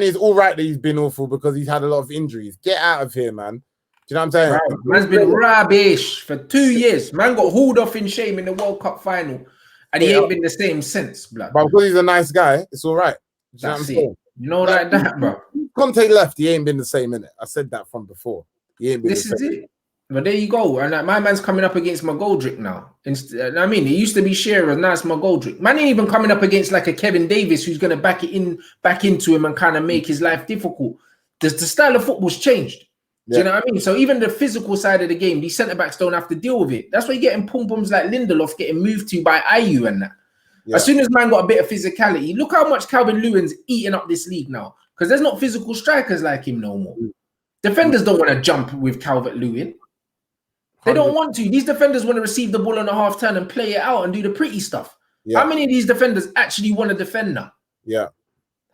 it's all right that he's been awful because he's had a lot of injuries. Get out of here, man. Do you know what I'm saying? Right. Man's been rubbish for 2 years. Man got hauled off in shame in the World Cup final. And he ain't been the same since, blood. But because he's a nice guy, it's all right. You know what I'm saying? You know, like that, bro. Conte left, he ain't been the same, innit? I said that from before. He ain't been this is it. But there you go. And like, my man's coming up against McGoldrick now. I mean, it used to be Shearer, now it's McGoldrick. Man ain't even coming up against like a Kevin Davis who's going to back into him and kind of make his life difficult. The style of football's changed. Do you know what I mean? So even the physical side of the game, these centre-backs don't have to deal with it. That's why you're getting pom-poms like Lindelof getting moved to by Ayew and that. Yeah. As soon as man got a bit of physicality, look how much Calvin Lewin's eating up this league now. Because there's not physical strikers like him no more. Defenders don't want to jump with Calvert Lewin. They don't want to. These defenders want to receive the ball on a half turn and play it out and do the pretty stuff. Yeah. How many of these defenders actually want to defend now? Yeah.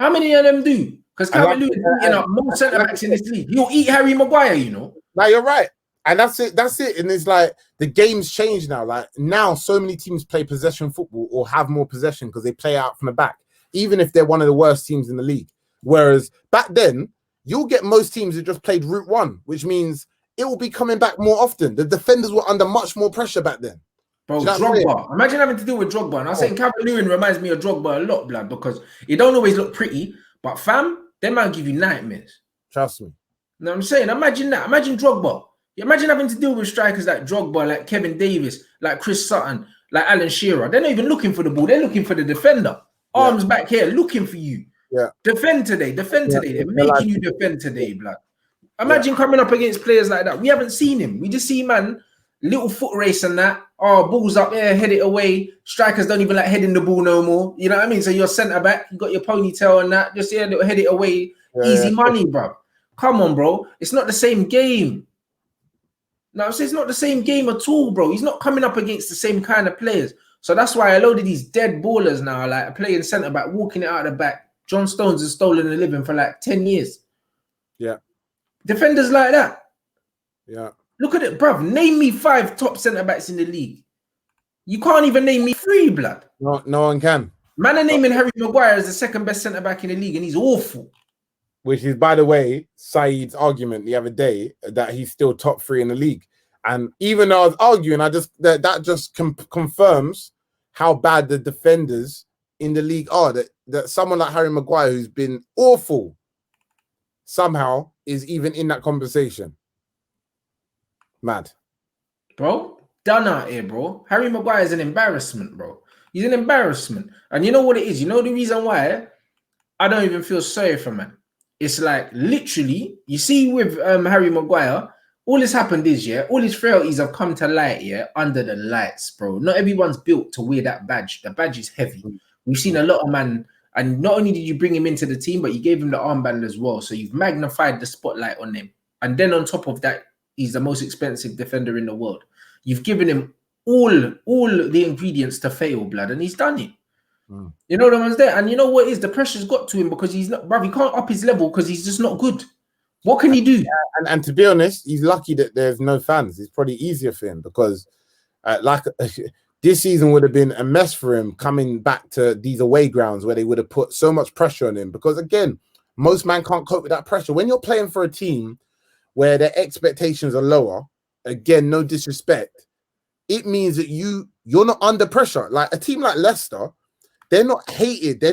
How many of them do? Because Calvert Lewin's eating up more centre backs in this league. He'll eat Harry Maguire, you know. Now you're right. And that's it. That's it. And it's like the game's changed now. Like now, so many teams play possession football or have more possession because they play out from the back, even if they're one of the worst teams in the league. Whereas back then, you'll get most teams who just played route one, which means it will be coming back more often. The defenders were under much more pressure back then. Bro, Drogba. Imagine having to deal with Drogba. And I was saying Calvert Lewin reminds me of Drogba a lot, blood, because he don't always look pretty, but fam, they might give you nightmares. Trust me. You know what I'm saying? Imagine that. Imagine Drogba. Imagine having to deal with strikers like Drogba, like Kevin Davis, like Chris Sutton, like Alan Shearer. They're not even looking for the ball. They're looking for the defender. Arms back here, looking for you. Yeah. Defend today. Defend today. They're making you defend today, blood. Imagine coming up against players like that. We haven't seen him. We just see, man, little foot race and that. Oh, ball's up there, head it away. Strikers don't even like heading the ball no more. You know what I mean? So you're centre back, you got your ponytail and that. Just head it away. Easy money, bro. Come on, bro. It's not the same game. No, it's not the same game at all, bro. He's not coming up against the same kind of players. So that's why a load of these dead ballers now, like playing centre back, walking it out of the back. John Stones has stolen a living for like 10 years. Yeah. Defenders like that. Yeah. Look at it, bruv. Name me 5 top centre backs in the league. You can't even name me 3, blood. No one can. Man are naming Harry Maguire as the second best centre back in the league, and he's awful. Which is, by the way, Saeed's argument the other day that he's still top 3 in the league. And even though I was arguing, that just confirms how bad the defenders in the league are. That someone like Harry Maguire, who's been awful, somehow is even in that conversation. Mad. Bro, done out here, bro. Harry Maguire is an embarrassment, bro. He's an embarrassment. And you know what it is? You know the reason why? I don't even feel sorry for man. It's like literally, you see with Harry Maguire, all this happened is, all his frailties have come to light, under the lights, bro. Not everyone's built to wear that badge. The badge is heavy. We've seen a lot of man, and not only did you bring him into the team, but you gave him the armband as well. So you've magnified the spotlight on him. And then on top of that, he's the most expensive defender in the world. You've given him all the ingredients to fail, blood, and he's done it. You know the ones there, and you know what is the pressure's got to him because he's not, bruv. He can't up his level because he's just not good. What can he do? And to be honest, he's lucky that there's no fans. It's probably easier for him because, this season would have been a mess for him coming back to these away grounds where they would have put so much pressure on him. Because again, most man can't cope with that pressure. When you're playing for a team where their expectations are lower, again, no disrespect, it means that you're not under pressure. Like a team like Leicester, they're not hated.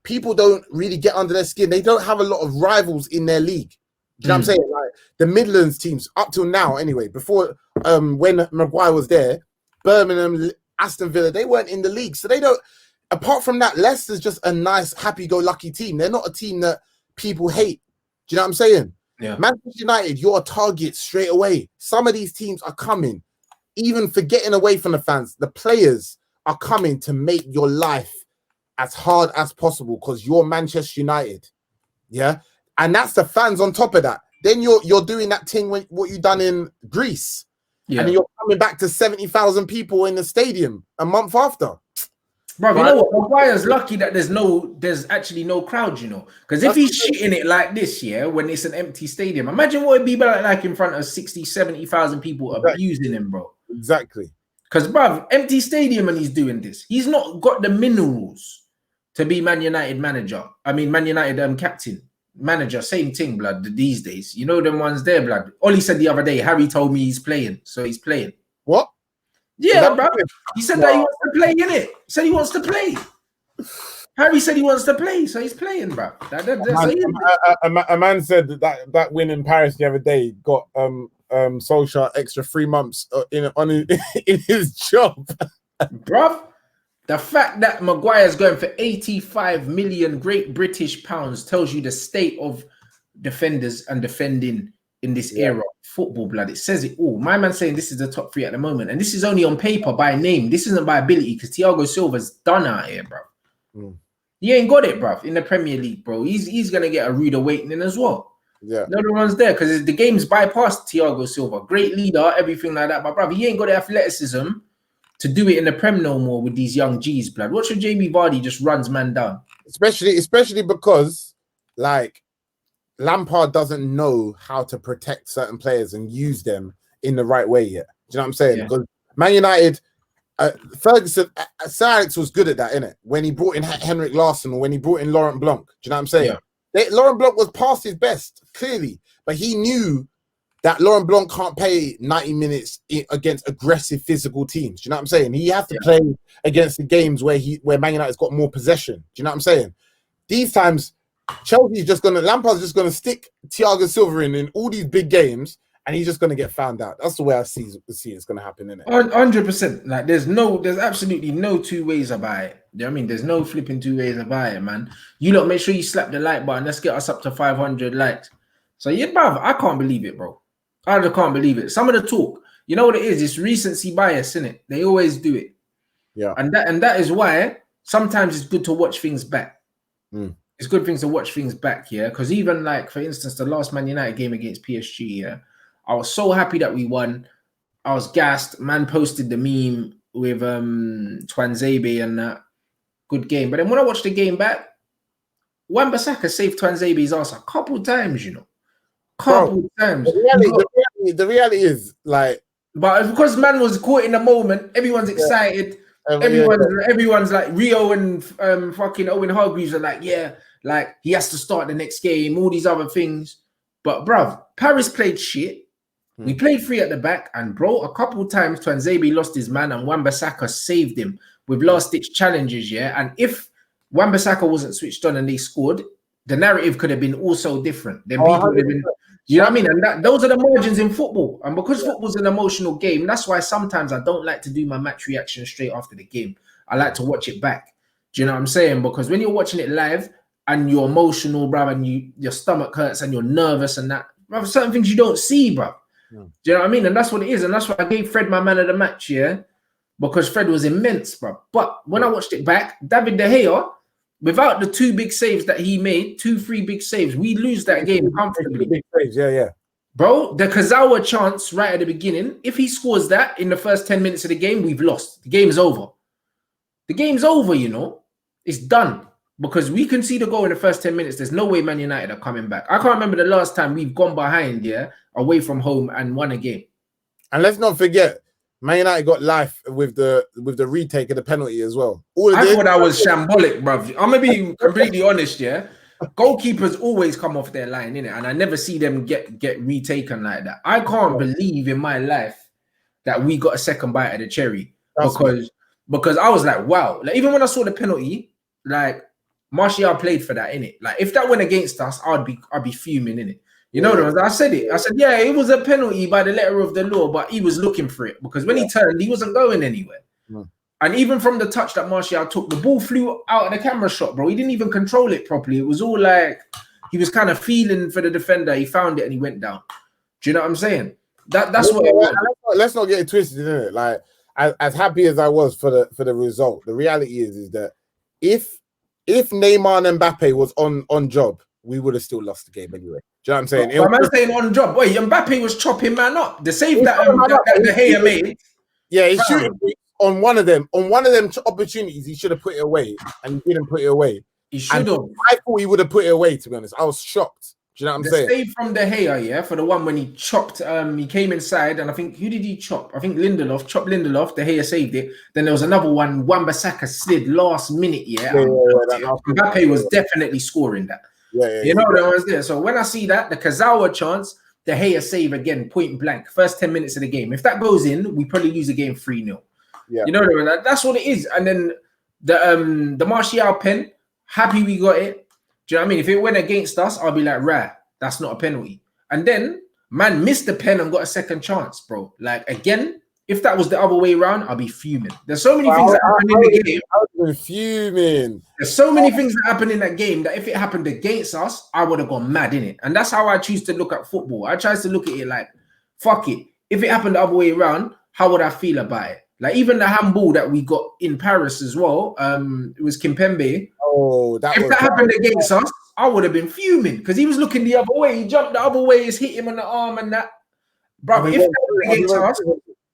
People don't really get under their skin. They don't have a lot of rivals in their league. Do you know what I'm saying? Like the Midlands teams, up till now, anyway, before when Maguire was there, Birmingham, Aston Villa, they weren't in the league. So they don't, apart from that, Leicester's just a nice, happy-go-lucky team. They're not a team that people hate. Do you know what I'm saying? Yeah. Manchester United, you're a target straight away. Some of these teams are coming, even for getting away from the fans. The players are coming to make your life as hard as possible because you're Manchester United. Yeah. And that's the fans on top of that. Then you're doing that thing what you done in Greece. Yeah. And you're coming back to 70,000 people in the stadium a month after. Bro, you know what? Maguire's lucky that there's actually no crowd, you know. Because if he's shitting it like this, yeah, when it's an empty stadium, imagine what it'd be like in front of 60, 70,000 people abusing him, bro. Exactly. Because, bro, empty stadium and he's doing this. He's not got the minerals to be Man United manager. I mean, Man United captain. Manager, same thing, blood, these days. You know them ones there, blood. Ollie said the other day, Harry told me he's playing, so he's playing. What? Yeah, bro. He said that he wants to play, innit? He said he wants to play. Harry said he wants to play, so he's playing, bro. A man said that win in Paris the other day got Solskjaer extra 3 months in his job. Bruv, the fact that Maguire's going for 85 million Great British pounds tells you the state of defenders and defending in this era of football, blood. It says it all. My man's saying this is the top 3 at the moment, and this is only on paper by name. This isn't by ability because Thiago Silva's done out here, bro. He ain't got it, bro, in the Premier League, bro. He's gonna get a rude awakening as well. Yeah, no one's there because the game's bypassed Thiago Silva. Great leader, everything like that, but bro, he ain't got the athleticism to do it in the Prem no more with these young G's, blood. Watch your Jamie Vardy just runs man down. Especially because, like, Lampard doesn't know how to protect certain players and use them in the right way yet. Do you know what I'm saying? Because Man United, Ferguson, Sir Alex was good at that, innit? When he brought in Henrik Larsson or when he brought in Laurent Blanc. Do you know what I'm saying? Laurent Blanc was past his best, clearly, but he knew that Laurent Blanc can't play 90 minutes against aggressive physical teams. Do you know what I'm saying? He has to play against the games where Man United's got more possession. Do you know what I'm saying? These times, Lampard's just gonna stick Thiago Silva in all these big games, and he's just gonna get found out. That's the way I see it's gonna happen, innit? 100%. Like there's absolutely no two ways about it. You know what I mean? There's no flipping two ways about it, man. You lot make sure you slap the like button. Let's get us up to 500 likes. So yeah, bruv, I can't believe it, bro. I just can't believe it. Some of the talk, you know what it is? It's recency bias, innit? They always do it. Yeah. And that is why sometimes it's good to watch things back. It's good things to watch things back, yeah. Because even like, for instance, the last Man United game against PSG, yeah, I was so happy that we won. I was gassed. Man posted the meme with Twanzebe and that. Good game. But then when I watched the game back, Wan-Bissaka saved Twanzebe's ass a couple times, you know. Couple times. The reality is, like, but because man was caught in the moment, everyone's excited. Everyone's like Rio and fucking Owen Hargreaves are like, like he has to start the next game, all these other things. But bruv, Paris played shit. We played 3 at the back, and bro, a couple times Twanzebe lost his man and Wan-Bissaka saved him with last-ditch challenges, yeah. And if Wan-Bissaka wasn't switched on and they scored, the narrative could have been also different. Then people would have been, you know what I mean? And those are the margins in football. And because football's an emotional game, that's why sometimes I don't like to do my match reaction straight after the game. I like to watch it back. Do you know what I'm saying? Because when you're watching it live and you're emotional, bro, and your stomach hurts and you're nervous and that, bro, certain things you don't see, bro. Do you know what I mean? And that's what it is. And that's why I gave Fred my man of the match, yeah? Because Fred was immense, bro. But when I watched it back, David De Gea, without the 2 big saves that he made, 2-3 big saves, we lose that game comfortably. Big saves, yeah. Bro, the Kazawa chance right at the beginning, if he scores that in the first 10 minutes of the game, we've lost. The game is over. The game's over, you know. It's done. Because we can see the goal in the first 10 minutes. There's no way Man United are coming back. I can't remember the last time we've gone behind, away from home and won a game. And let's not forget, Man United got life with the retake of the penalty as well. I thought that was shambolic, bruv. I'm gonna be completely honest, Goalkeepers always come off their line, innit? And I never see them get retaken like that. I can't believe in my life that we got a second bite of the cherry because I was like, wow. Like even when I saw the penalty, like Martial played for that, innit? Like if that went against us, I'd be fuming, innit? You know what I said it. I said, yeah, it was a penalty by the letter of the law, but he was looking for it because when he turned, he wasn't going anywhere. And even from the touch that Martial took, the ball flew out of the camera shot, bro. He didn't even control it properly. It was all like he was kind of feeling for the defender. He found it and he went down. Do you know what I'm saying? That's what it was. Let's not get it twisted, innit? Like as happy as I was for the result, the reality is that if Neymar and Mbappe was on job, we would have still lost the game anyway. Do you know what I'm saying? But man saying on job. Wait, Mbappe was chopping man up. The save that De Gea made. Yeah, he's shooting on one of them opportunities. He should have put it away, and he didn't put it away. He should have. I thought he would have put it away. To be honest, I was shocked. Do you know what I'm saying? The save from De Gea, for the one when he chopped. He came inside, and I think who did he chop? I think Lindelof chopped Lindelof. De Gea saved it. Then there was another one. Wan-Bissaka slid last minute. Mbappe was definitely scoring that. You know that was there. So when I see that, the Kazawa chance, the Gea save again, point blank, first 10 minutes of the game. If that goes in, we probably lose the game 3-0. You know that's what it is. And then the Martial pen, happy we got it. Do you know what I mean? If it went against us, I'll be like, rah, that's not a penalty. And then man missed the pen and got a second chance, bro. Like again, if that was the other way around, I'll be fuming. There's so many things that happen in the game. I would be fuming. There's so many things that happen in that game that if it happened against us, I would have gone mad in it. And that's how I choose to look at football. I try to look at it like, fuck it. If it happened the other way around, how would I feel about it? Like even the handball that we got in Paris as well, it was Kimpembe. Oh, if that happened against us, I would have been fuming because he was looking the other way. He jumped the other way, it's hit him on the arm and that. Bro, if that went against us,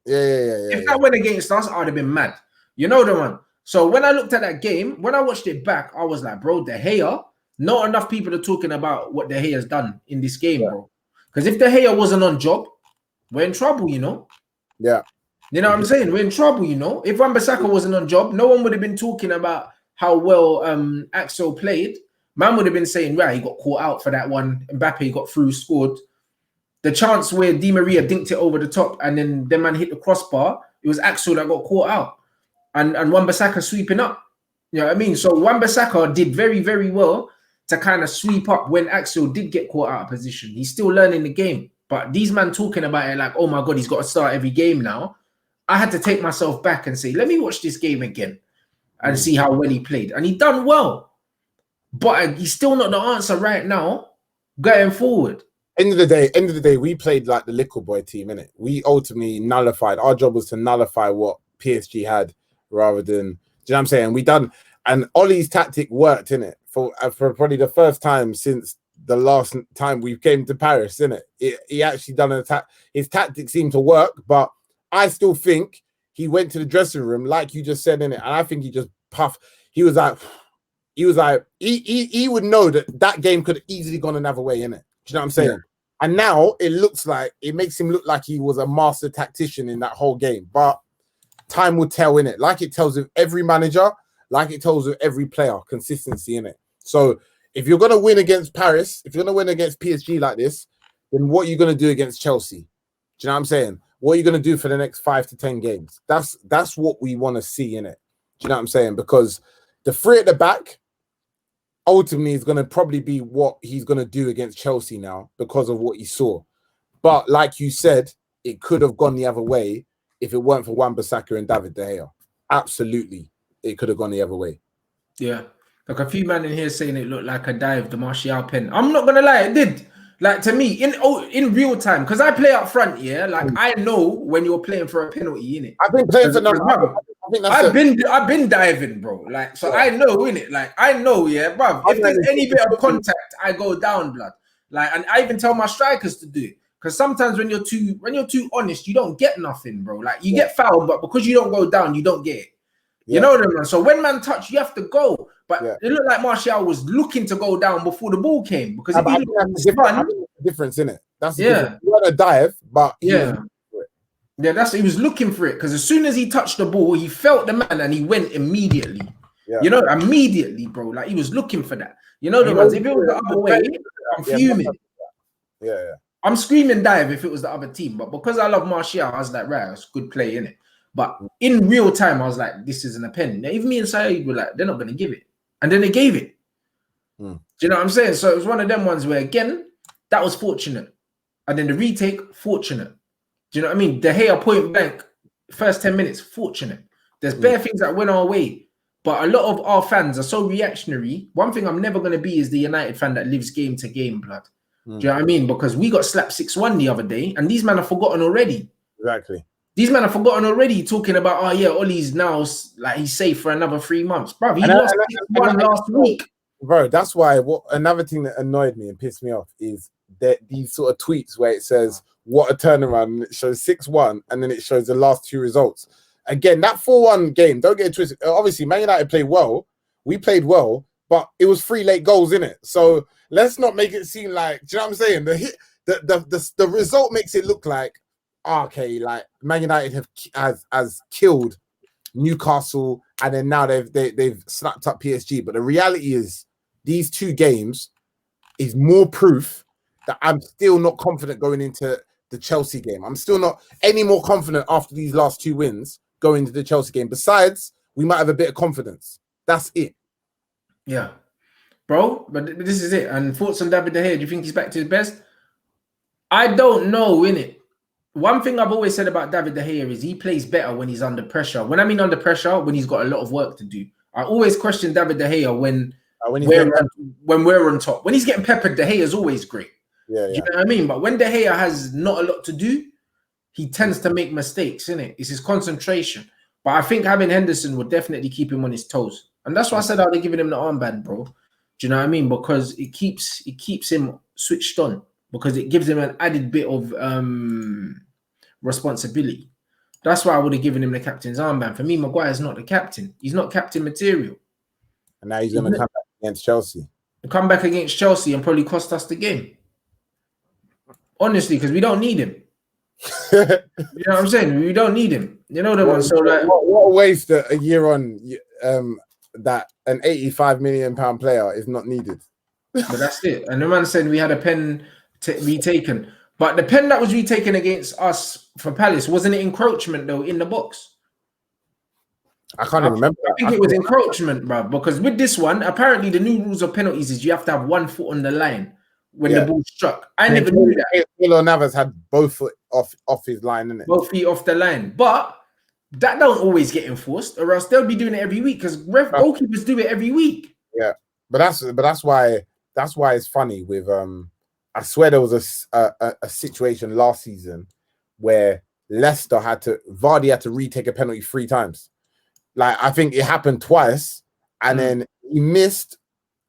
if that went against us, I'd have been mad. You know the one. So when I looked at that game, when I watched it back, I was like, bro, De Gea, not enough people are talking about what De Gea's done in this game, bro. Because if De Gea wasn't on job, we're in trouble, you know? Yeah. You know what I'm saying? We're in trouble, you know? If Wan-Bissaka wasn't on job, no one would have been talking about how well Axel played. Man would have been saying, right, he got caught out for that one. Mbappe got through, scored. The chance where Di Maria dinked it over the top and then the man hit the crossbar, it was Axel that got caught out. And Wan-Bissaka sweeping up. You know what I mean? So Wan-Bissaka did very, very well to kind of sweep up when Axel did get caught out of position. He's still learning the game. But these men talking about it like, oh my God, he's got to start every game now. I had to take myself back and say, let me watch this game again and see how well he played. And he done well. But he's still not the answer right now going forward. End of the day, we played like the little boy team, innit? We ultimately nullified. Our job was to nullify what PSG had rather than, do you know what I'm saying? We done, and Ollie's tactic worked, innit? For probably the first time since the last time we came to Paris, innit? He actually done an attack. His tactics seemed to work, but I still think he went to the dressing room, like you just said, innit? And I think he just puffed. He would know that game could have easily gone another way, innit? Do you know what I'm saying? Yeah. And now it makes him look like he was a master tactician in that whole game. But time will tell, innit? Like it tells with every manager, like it tells with every player, consistency, innit? So if you're going to win against Paris, if you're going to win against PSG like this, then what are you going to do against Chelsea? Do you know what I'm saying? What are you going to do for the next 5 to 10 games? That's what we want to see, innit? Do you know what I'm saying? Because the three at the back, ultimately is going to probably be what he's going to do against Chelsea now because of what he saw. But like you said, it could have gone the other way if it weren't for Wan-Bissaka and David De Gea. Absolutely, it could have gone the other way. Yeah. Like a few men in here saying it looked like a dive, the Martial pen. I'm not going to lie, it did. Like to me, in real time, because I play up front, like I know when you're playing for a penalty, innit? I've been playing for I've been diving, bro. Like, so I know, innit? Like, I know, yeah, bro. If there's any bit of contact, I go down, blood. Like, and I even tell my strikers to do it. Because sometimes when you're too honest, you don't get nothing, bro. Like, you get fouled, but because you don't go down, you don't get it. You know them, man. So when man touch, you have to go. But Yeah. it looked like Martial was looking to go down before the ball came because if I he think that's the difference, isn't it? That's the difference. He had a dive, but he was that's he was looking for it because as soon as he touched the ball, he felt the man and he went immediately. Yeah. You know, immediately, bro. Like he was looking for that. You know the ones. If it was the other way, I'm fuming. Yeah. I'm screaming dive if it was the other team, but because I love Martial, I was like, right, it's good play, innit? But in real time, I was like, this isn't a pen. Now, even me and Saeed were like, they're not going to give it. And then they gave it. Do you know what I'm saying? So it was one of them ones where, again, that was fortunate. And then the retake, fortunate. Do you know what I mean? De Gea point blank, first 10 minutes, fortunate. There's bare things that went our way. But a lot of our fans are so reactionary. One thing I'm never going to be is the United fan that lives game to game, blood. Do you know what I mean? Because we got slapped 6-1 the other day, and these men have forgotten already. Exactly. These men have forgotten already, talking about, oh yeah, Ollie's now like he's safe for another 3 months. Bro, he lost 6-1 last week. Bro, that's why another thing that annoyed me and pissed me off is that these sort of tweets where it says what a turnaround and it shows 6-1 and then it shows the last 2 results. Again, that 4-1 game, don't get it twisted. Obviously, Man United played well. We played well, but it was 3 late goals in it. So let's not make it seem like, do you know what I'm saying? The result makes it look like, okay, like Man United has killed Newcastle and then now they've snapped up PSG. But the reality is these 2 games is more proof that I'm still not confident going into the Chelsea game. I'm still not any more confident after these last 2 wins going into the Chelsea game. Besides, we might have a bit of confidence. That's it. Yeah. Bro, but this is it. And thoughts on David De Gea, do you think he's back to his best? I don't know, innit? One thing I've always said about David De Gea is he plays better when he's under pressure. When I mean under pressure, when he's got a lot of work to do. I always question David De Gea when we're on top. When he's getting peppered, De Gea is always great. Yeah. Do you know what I mean? But when De Gea has not a lot to do, he tends to make mistakes, innit? It's his concentration. But I think having Henderson would definitely keep him on his toes. And that's why I said how they're giving him the armband, bro. Do you know what I mean? Because it keeps him switched on. Because it gives him an added bit of responsibility. That's why I would have given him the captain's armband. For me, Maguire's not the captain. He's not captain material. And now he's going to come back against Chelsea. Come back against Chelsea and probably cost us the game. Honestly, because we don't need him. You know what I'm saying? We don't need him. You know the one. So like, what a waste that a year on that an £85 million player is not needed. But that's it. And the man said we had a pen retaken. But the pen that was retaken against us for Palace, wasn't it encroachment though in the box? I can't even remember. I think it was encroachment, bro. Because with this one, apparently the new rules of penalties is you have to have 1 foot on the line when the ball struck. I never knew that. Keylor Navas had both foot off his line, innit? Both feet off the line. But that don't always get enforced, or else they'll be doing it every week because goalkeepers do it every week. Yeah, but that's why it's funny with I swear there was a situation last season where Vardy had to retake a penalty 3 times. Like I think it happened twice, and then he missed.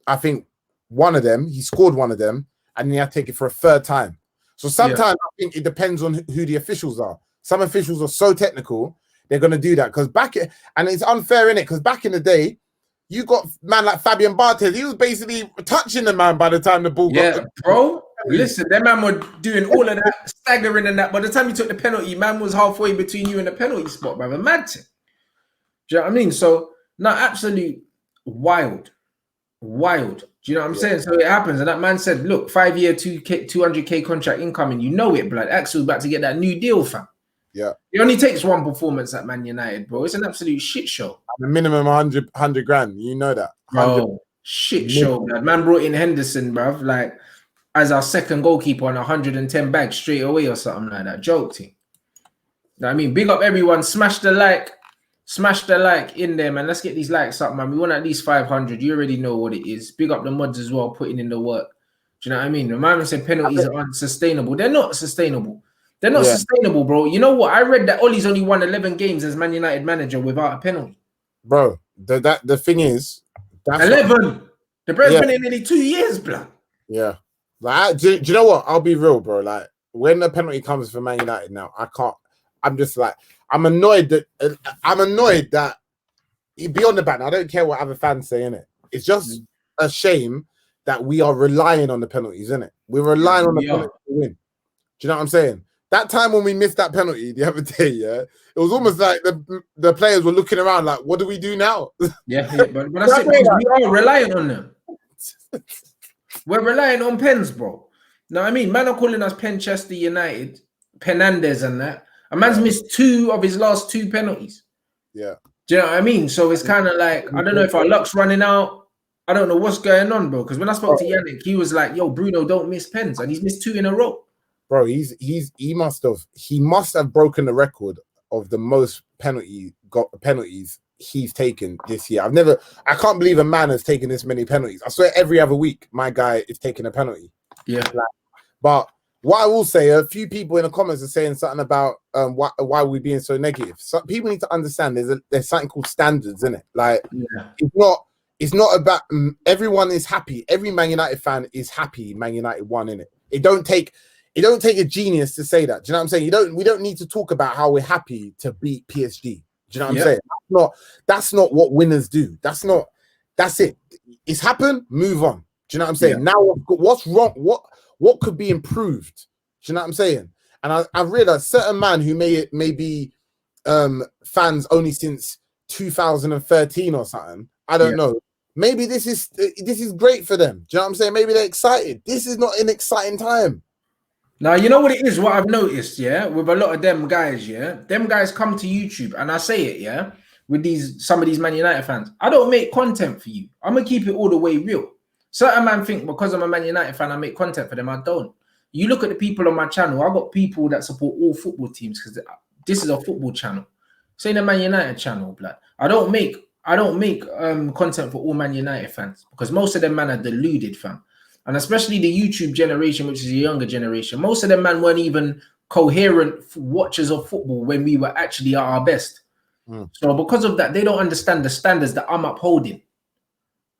I think one of them. He scored one of them, and he had to take it for a 3rd time. So sometimes I think it depends on who the officials are. Some officials are so technical, they're going to do that. Because and it's unfair, innit? Because back in the day, you got man like Fabian Barthez. He was basically touching the man by the time the ball got... bro. Listen, that man were doing all of that, staggering and that. By the time you took the penalty, man was halfway between you and the penalty spot, brother. Mad thing. Do you know what I mean? So, no, absolutely wild. Do you know what I'm saying? So it happens. And that man said, look, 5-year, 200K contract incoming. You know it, blood. Axel's about to get that new deal, fam. Yeah. It only takes 1 performance at Man United, bro. It's an absolute shit show. The minimum 100 grand. You know that. Bro, shit show, blood. Man brought in Henderson, bruv, like, as our second goalkeeper on 110 bags straight away or something like that. Joke team. You know what I mean? Big up everyone. Smash the like in there, man. Let's get these likes up, man. We want at least 500. You already know what it is. Big up the mods as well, putting in the work. Do you know what I mean? The man said penalties are unsustainable. They're not sustainable. They're not sustainable, bro. You know what? I read that Ollie's only won 11 games as Man United manager without a penalty. Bro, the thing is... 11! The bro's been in nearly 2 years, blood. Yeah. Like, do you know what? I'll be real, bro. Like, when the penalty comes for Man United now, I can't... I'm just like... I'm annoyed that beyond the ban, I don't care what other fans say, innit? It's just a shame that we are relying on the penalties, isn't it? We're relying on the penalty to win. Do you know what I'm saying? That time when we missed that penalty the other day, yeah, it was almost like the players were looking around like, what do we do now? Yeah, but I said we are relying on them. We're relying on pens, bro. Know what I mean? Man are calling us Penchester United, Penandes and that. A man's missed 2 of his last 2 penalties. Yeah. Do you know what I mean? So it's kind of like, I don't know if our luck's running out. I don't know what's going on, bro. Because when I spoke to Yannick, he was like, yo, Bruno, don't miss pens. And he's missed 2 in a row. Bro, he must have broken the record of the most penalties he's taken this year. I can't believe a man has taken this many penalties. I swear every other week my guy is taking a penalty. Yeah. But what I will say, a few people in the comments are saying something about why we're being so negative. So people need to understand there's something called standards, isn't it? Like it's not about everyone is happy. Every Man United fan is happy Man United won, innit? It don't take a genius to say that. Do you know what I'm saying? We don't need to talk about how we're happy to beat PSG. Do you know what I'm saying? That's not what winners do. That's it. It's happened, move on. Do you know what I'm saying? Yeah. Now what's wrong? What could be improved? Do you know what I'm saying? And I've realized certain man who may be fans only since 2013 or something. I don't know. Maybe this is great for them. Do you know what I'm saying? Maybe they're excited. This is not an exciting time. Now, you know what it is, what I've noticed, with a lot of them guys, them guys come to YouTube, and I say it, with some of these Man United fans, I don't make content for you. I'm going to keep it all the way real. Certain man think because I'm a Man United fan, I make content for them. I don't. You look at the people on my channel, I've got people that support all football teams because this is a football channel. Say the Man United channel, blood. I don't make content for all Man United fans because most of them man are deluded, fam. And especially the YouTube generation, which is a younger generation, most of them man weren't even coherent watchers of football when we were actually at our best. So because of that, they don't understand the standards that I'm upholding.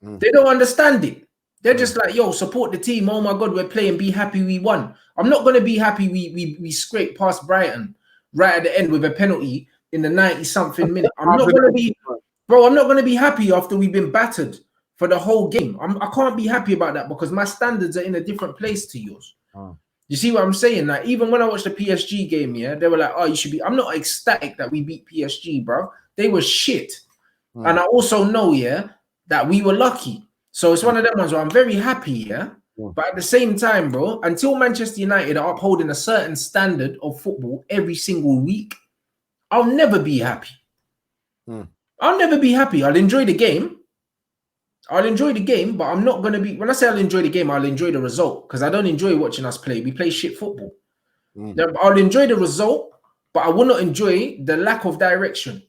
They don't understand it. They're just like, yo, support the team. Oh my God, we're playing. Be happy we won. I'm not going to be happy we scraped past Brighton right at the end with a penalty in the 90-something minute. I'm not going to be, bro, I'm not going to be happy after we've been battered for the whole game. I can't be happy about that because my standards are in a different place to yours. You see what I'm saying? Like, even when I watched the PSG game, they were like, oh, you should be. I'm not ecstatic that we beat PSG, bro. They were shit. And I also know, that we were lucky. So it's one of them ones where I'm very happy, But at the same time, bro, until Manchester United are upholding a certain standard of football every single week, I'll never be happy. I'll never be happy. I'll enjoy the game. But I'm not going to be... When I say I'll enjoy the game, I'll enjoy the result because I don't enjoy watching us play. We play shit football. I'll enjoy the result, but I will not enjoy the lack of direction.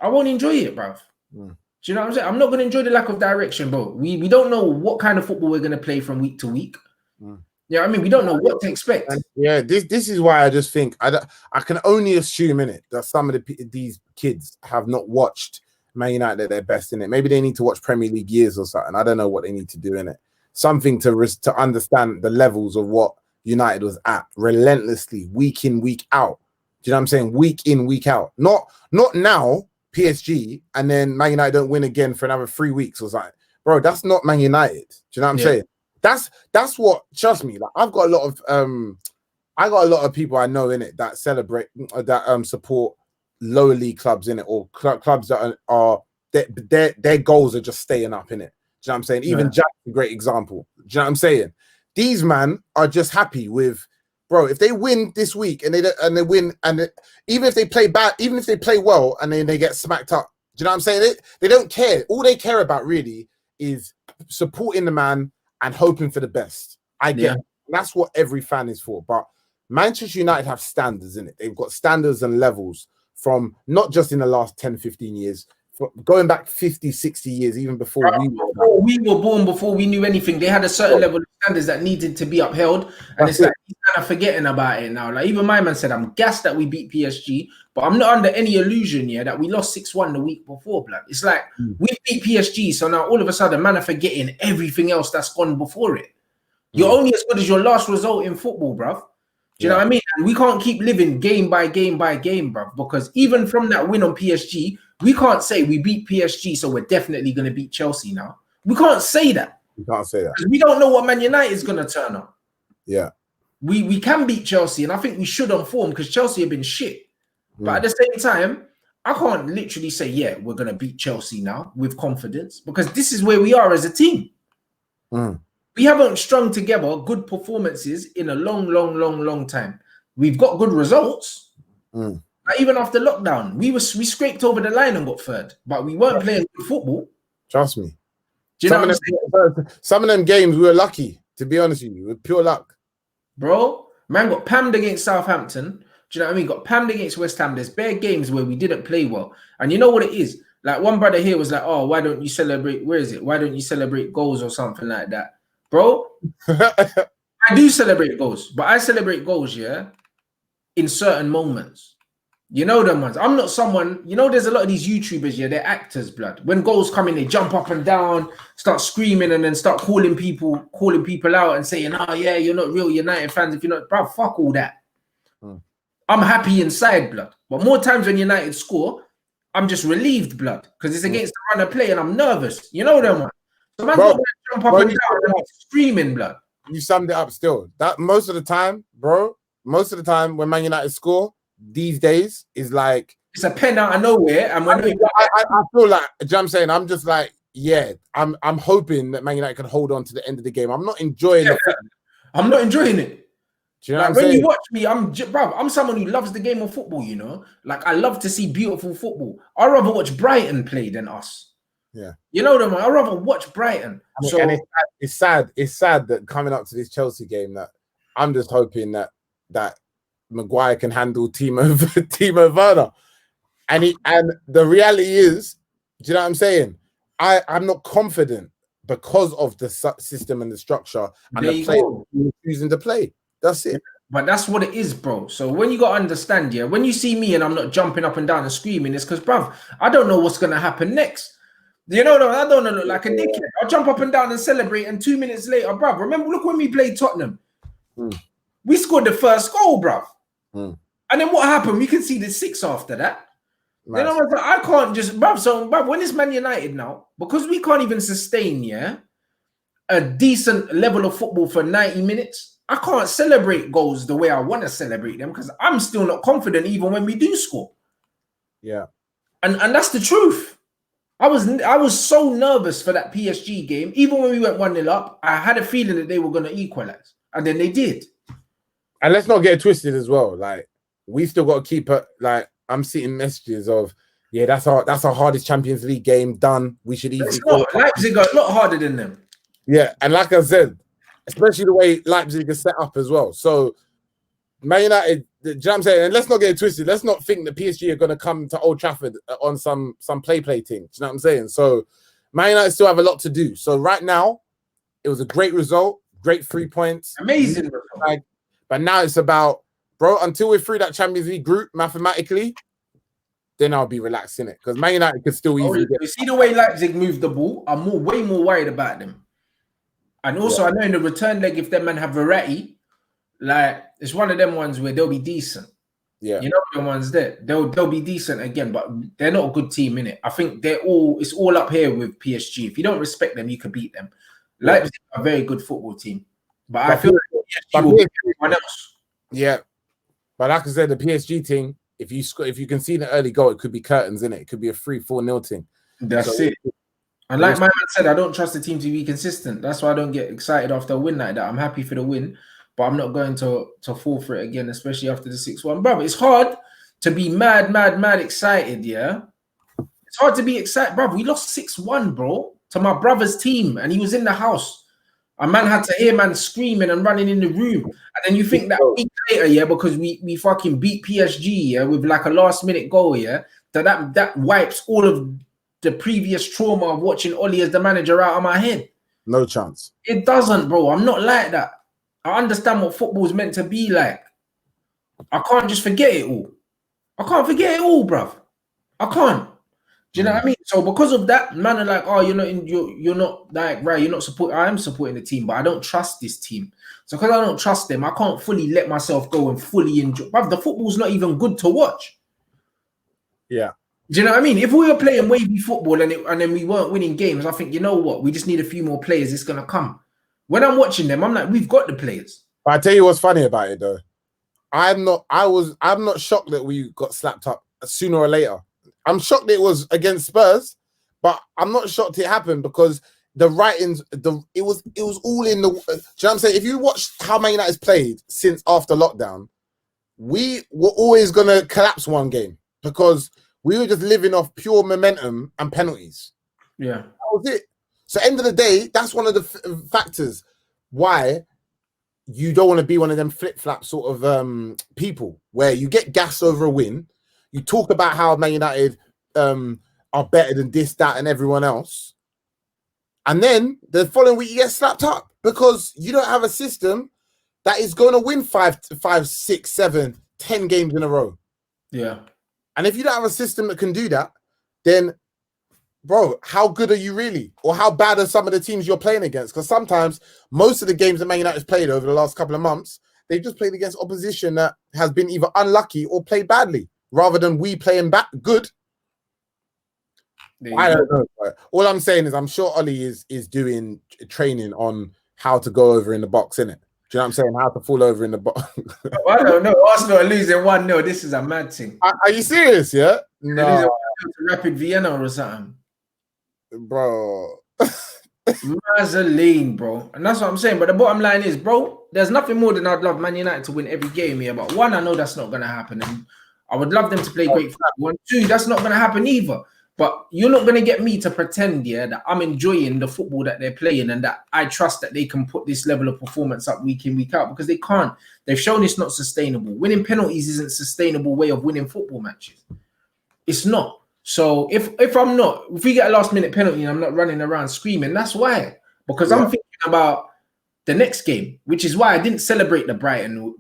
I won't enjoy it, bruv. Do you know what I'm saying? I'm not going to enjoy the lack of direction, bro. We don't know what kind of football we're going to play from week to week. Yeah, I mean, we don't know what to expect. And this is why I just think I can only assume in it that some of these kids have not watched Man United at their best in it. Maybe they need to watch Premier League years or something. I don't know what they need to do in it. Something to understand the levels of what United was at relentlessly, week in, week out. Do you know what I'm saying? Week in, week out. Not now. PSG and then Man United don't win again for another 3 weeks or something, bro. That's not Man United. Do you know what I'm saying? That's what. Trust me. Like I got a lot of people I know in it that celebrate that support lower league clubs in it or clubs that are their goals are just staying up in it. Do you know what I'm saying? Even Jack's a great example. Do you know what I'm saying? These man are just happy with. Bro, if they win this week and they win, and even if they play bad, even if they play well and then they get smacked up, do you know what I'm saying? They don't care. All they care about really is supporting the man and hoping for the best. I get it. That's what every fan is for. But Manchester United have standards in it. They've got standards and levels from not just in the last 10, 15 years, going back 50, 60 years, even before we were born, before we knew anything. They had a certain level of standards that needed to be upheld. And it's like he's kind of forgetting about it now. Like even my man said, I'm gassed that we beat PSG, but I'm not under any illusion that we lost 6-1 the week before, blood. It's like we beat PSG, so now all of a sudden man are forgetting everything else that's gone before it. You're only as good as your last result in football, bruv. Do you know what I mean? And we can't keep living game by game by game, bruv, because even from that win on PSG, We can't say we beat PSG, so we're definitely going to beat Chelsea now. We can't say that. You can't say that. We don't know what Man United is going to turn up. Yeah. We can beat Chelsea, and I think we should on form because Chelsea have been shit. But at the same time, I can't literally say, yeah, we're going to beat Chelsea now with confidence because this is where we are as a team. We haven't strung together good performances in a long time. We've got good results. Like even after lockdown, we scraped over the line and got third, but we weren't playing good football. Trust me. Do you know what I'm saying? Some of them games we were lucky, to be honest with you, with pure luck. Bro, man got pammed against Southampton. Do you know what I mean? Got pammed against West Ham. There's bare games where we didn't play well. And you know what it is? Like one brother here was like, oh, why don't you celebrate? Where is it? Why don't you celebrate goals or something like that? Bro, I do celebrate goals, but I celebrate goals, yeah, in certain moments. You know them ones. I'm not someone, you know, there's a lot of these YouTubers, yeah, they're actors, blood. When goals come in, they jump up and down, start screaming, and then start calling people out and saying, oh, yeah, you're not real United fans if you're not, bro, fuck all that. I'm happy inside, blood. But more times when United score, I'm just relieved, blood, because it's against the run of play and I'm nervous. You know them ones. So man's got to jump up and down and screaming, blood. You summed it up still. That most of the time, bro, when Man United score, these days is like it's a pen out of nowhere, and when I feel like, you know what I'm saying, I'm just like, yeah, I'm hoping that Man United can hold on to the end of the game. I'm not enjoying it. I'm not enjoying it. Do you know like what I'm when saying? you watch me, I'm someone who loves the game of football. You know, like I love to see beautiful football. I'd rather watch Brighton play than us. Yeah, you know them. I'd rather watch Brighton. And it's sad. It's sad that coming up to this Chelsea game, that I'm just hoping that Maguire can handle Timo Werner, and the reality is, do you know what I'm saying? I'm not confident because of the system and the structure and the play we're choosing to play. That's it. But that's what it is, bro. So when you got to understand, yeah, when you see me and I'm not jumping up and down and screaming, it's because, bruv, I don't know what's gonna happen next. You know, I don't want to look like a dickhead. I'll jump up and down and celebrate, and 2 minutes later, bruv, remember, look when we played Tottenham. We scored the first goal, bruv. And then what happened? We can see the 6 after that. Nice. Then I was like, I can't just, bruv. So, bruv, when it's Man United now, because we can't even sustain, yeah, a decent level of football for 90 minutes, I can't celebrate goals the way I want to celebrate them because I'm still not confident even when we do score. Yeah. And that's the truth. I was so nervous for that PSG game. Even when we went 1-0 up, I had a feeling that they were going to equalize. And then they did. And let's not get it twisted as well. Like, we still got to keep it. Like, I'm seeing messages of, yeah, that's our hardest Champions League game done. We should easily. Leipzig got a lot harder than them. Yeah, and like I said, especially the way Leipzig is set up as well. So, Man United, do you know what I'm saying? And let's not get it twisted. Let's not think that PSG are going to come to Old Trafford on some play thing. Do you know what I'm saying? So, Man United still have a lot to do. So, right now, it was a great result, great 3 points. Amazing. But now it's about, bro, until we're through that Champions League group mathematically, then I'll be relaxed in it. Because Man United could still easily get. You see the way Leipzig moved the ball? I'm way more worried about them. And also, I know in the return leg, if them man have variety, like, it's one of them ones where they'll be decent. Yeah. You know the ones there. They'll be decent again, but they're not a good team, innit? I think it's all up here with PSG. If you don't respect them, you can beat them. Leipzig are a very good football team. But I feel like PSG will beat everyone else. Yeah. But like I said, the PSG thing, if you can see the early goal, it could be curtains, innit? It could be a 3-4-0 thing. That's it. And like my man said, I don't trust the team to be consistent. That's why I don't get excited after a win like that. I'm happy for the win, but I'm not going to fall for it again, especially after the 6-1. Brother, it's hard to be mad excited, yeah? It's hard to be excited. Brother, we lost 6-1, bro, to my brother's team, and he was in the house. A man had to hear man screaming and running in the room. And then you think that a week later, yeah, because we fucking beat PSG, yeah, with like a last-minute goal, yeah, that wipes all of the previous trauma of watching Oli as the manager out of my head. No chance. It doesn't, bro. I'm not like that. I understand what football is meant to be like. I can't just forget it all. I can't forget it all, bruv. I can't. Do you know what I mean? So because of that, man are like, oh, you're not like, right, you're not supporting. I am supporting the team, but I don't trust this team. So because I don't trust them, I can't fully let myself go and fully enjoy. Bruv, the football's not even good to watch. Yeah. Do you know what I mean? If we were playing wavy football and then we weren't winning games, I think, you know what? We just need a few more players. It's going to come. When I'm watching them, I'm like, we've got the players. But I tell you what's funny about it, though. I'm not shocked that we got slapped up sooner or later. I'm shocked it was against Spurs, but I'm not shocked it happened because the writings, it was all in the. Do you know what I'm saying? If you watch how Man United's played since after lockdown, we were always gonna collapse one game because we were just living off pure momentum and penalties. Yeah, that was it. So end of the day, that's one of the factors why you don't want to be one of them flip-flap sort of people where you get gassed over a win. You talk about how Man United are better than this, that, and everyone else. And then the following week you get slapped up because you don't have a system that is going to win 5, 6, 7, 10 games in a row. Yeah. And if you don't have a system that can do that, then, bro, how good are you really? Or how bad are some of the teams you're playing against? Because sometimes most of the games that Man United's played over the last couple of months, they've just played against opposition that has been either unlucky or played badly, rather than we playing back good. I don't know. All I'm saying is I'm sure Ollie is doing training on how to go over in the box, innit? Do you know what I'm saying? How to fall over in the box. I don't know. Arsenal are losing 1-0. This is a mad thing. Are you serious? Yeah. No. Rapid Vienna or something, bro. Mazzoline, bro. And that's what I'm saying. But the bottom line is, bro, there's nothing more than I'd love Man United to win every game here. But one, I know that's not going to happen. And I would love them to play great football. And two, that's not going to happen either. But you're not going to get me to pretend, yeah, that I'm enjoying the football that they're playing and that I trust that they can put this level of performance up week in, week out, because they can't. They've shown it's not sustainable. Winning penalties isn't a sustainable way of winning football matches. It's not. So if we get a last minute penalty and I'm not running around screaming, that's why. Because I'm thinking about the next game, which is why I didn't celebrate the Brighton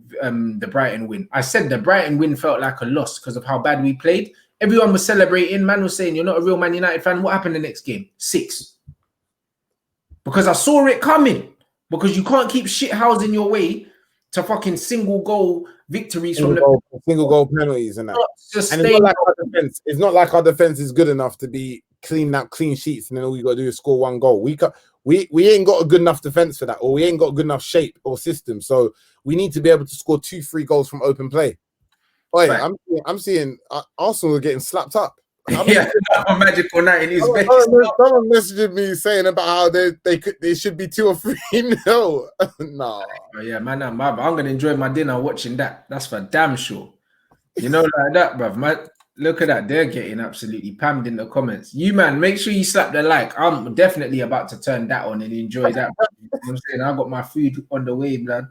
win. I said the Brighton win felt like a loss because of how bad we played. Everyone was celebrating. Man was saying, you're not a real Man United fan. What happened the next game? 6. Because I saw it coming. Because you can't keep shithousing your way to fucking single goal victories from the single goal penalties and that. And it's not like our defense is good enough to be cleaning out clean sheets and then all you got to do is score 1 goal. We ain't got a good enough defense for that, or we ain't got a good enough shape or system. So we need to be able to score 2-3 goals from open play. Oh yeah, I'm seeing Arsenal are getting slapped up. Yeah, a magical night in his bed. Someone messaged me saying about how they should be 2 or 3. No, no. Oh, yeah, man, I'm gonna enjoy my dinner watching that. That's for damn sure. You know, like that, bruv. Look at that. They're getting absolutely pammed in the comments. You, man, make sure you slap the like. I'm definitely about to turn that on and enjoy that. You know what I'm saying? I got my food on the way, blood.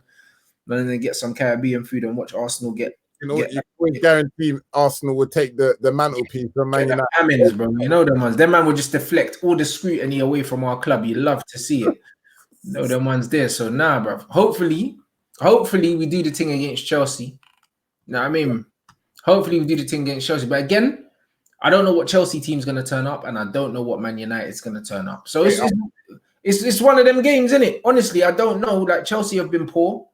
And then get some Caribbean food and watch Arsenal get. You know, you always guarantee Arsenal would take the mantelpiece from Man United. Bro. You know them ones. Them man would just deflect all the scrutiny away from our club. You love to see it. You know them ones there. So nah, bro. Hopefully we do the thing against Chelsea. You know what I mean? Hopefully we do the thing against Chelsea. But again, I don't know what Chelsea team's gonna turn up, and I don't know what Man United's gonna turn up. So it's one of them games, isn't it? Honestly, I don't know. Like Chelsea have been poor.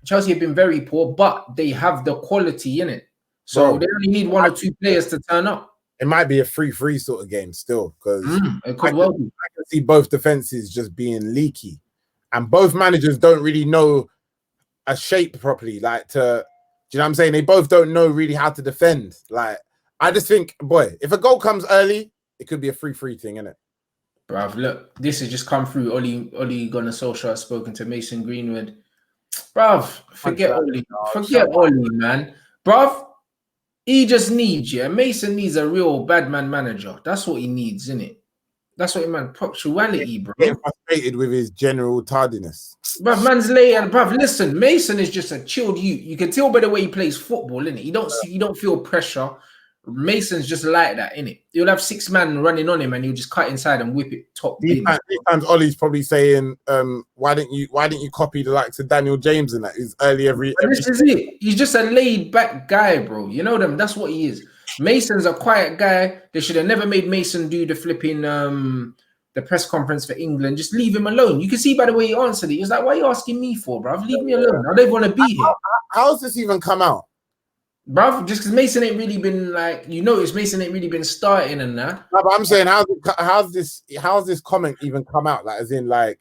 Chelsea have been very poor, but they have the quality in it. So they only need 1 or 2 players to turn up. It might be a 3-3 sort of game still, because it could well be. I can see both defenses just being leaky, and both managers don't really know a shape properly. Like, do you know what I'm saying? They both don't know really how to defend. Like, I just think, boy, if a goal comes early, it could be a 3-3 thing, innit? Bruv, look, this has just come through. Oli Gunnar Solskjaer has spoken to Mason Greenwood. Bruv, forget Oli. Forget Oli, man. Bruv, he just needs, Mason needs a real bad man manager. That's what he needs, isn't it? That's what he meant. Punctuality, bro. Getting frustrated with his general tardiness. Bruv, man's late, and bruv, listen, Mason is just a chilled youth. You can tell by the way he plays football, innit? You don't feel pressure. Mason's just like that, innit? You'll have 6 men running on him and he'll just cut inside and whip it top. These times Ollie's probably saying, why didn't you copy the likes of Daniel James and that is early every This is it. He's just a laid back guy, bro. You know them, that's what he is. Mason's a quiet guy. They should have never made Mason do the flipping the press conference for England. Just leave him alone. You can see by the way he answered it. He's like, why are you asking me for, bro? Leave me alone. I don't want to be here. How's this even come out? bruv. Just because Mason ain't really been like, you notice Mason ain't really been starting and that. No, but I'm saying, how's this comment even come out? Like, as in, like,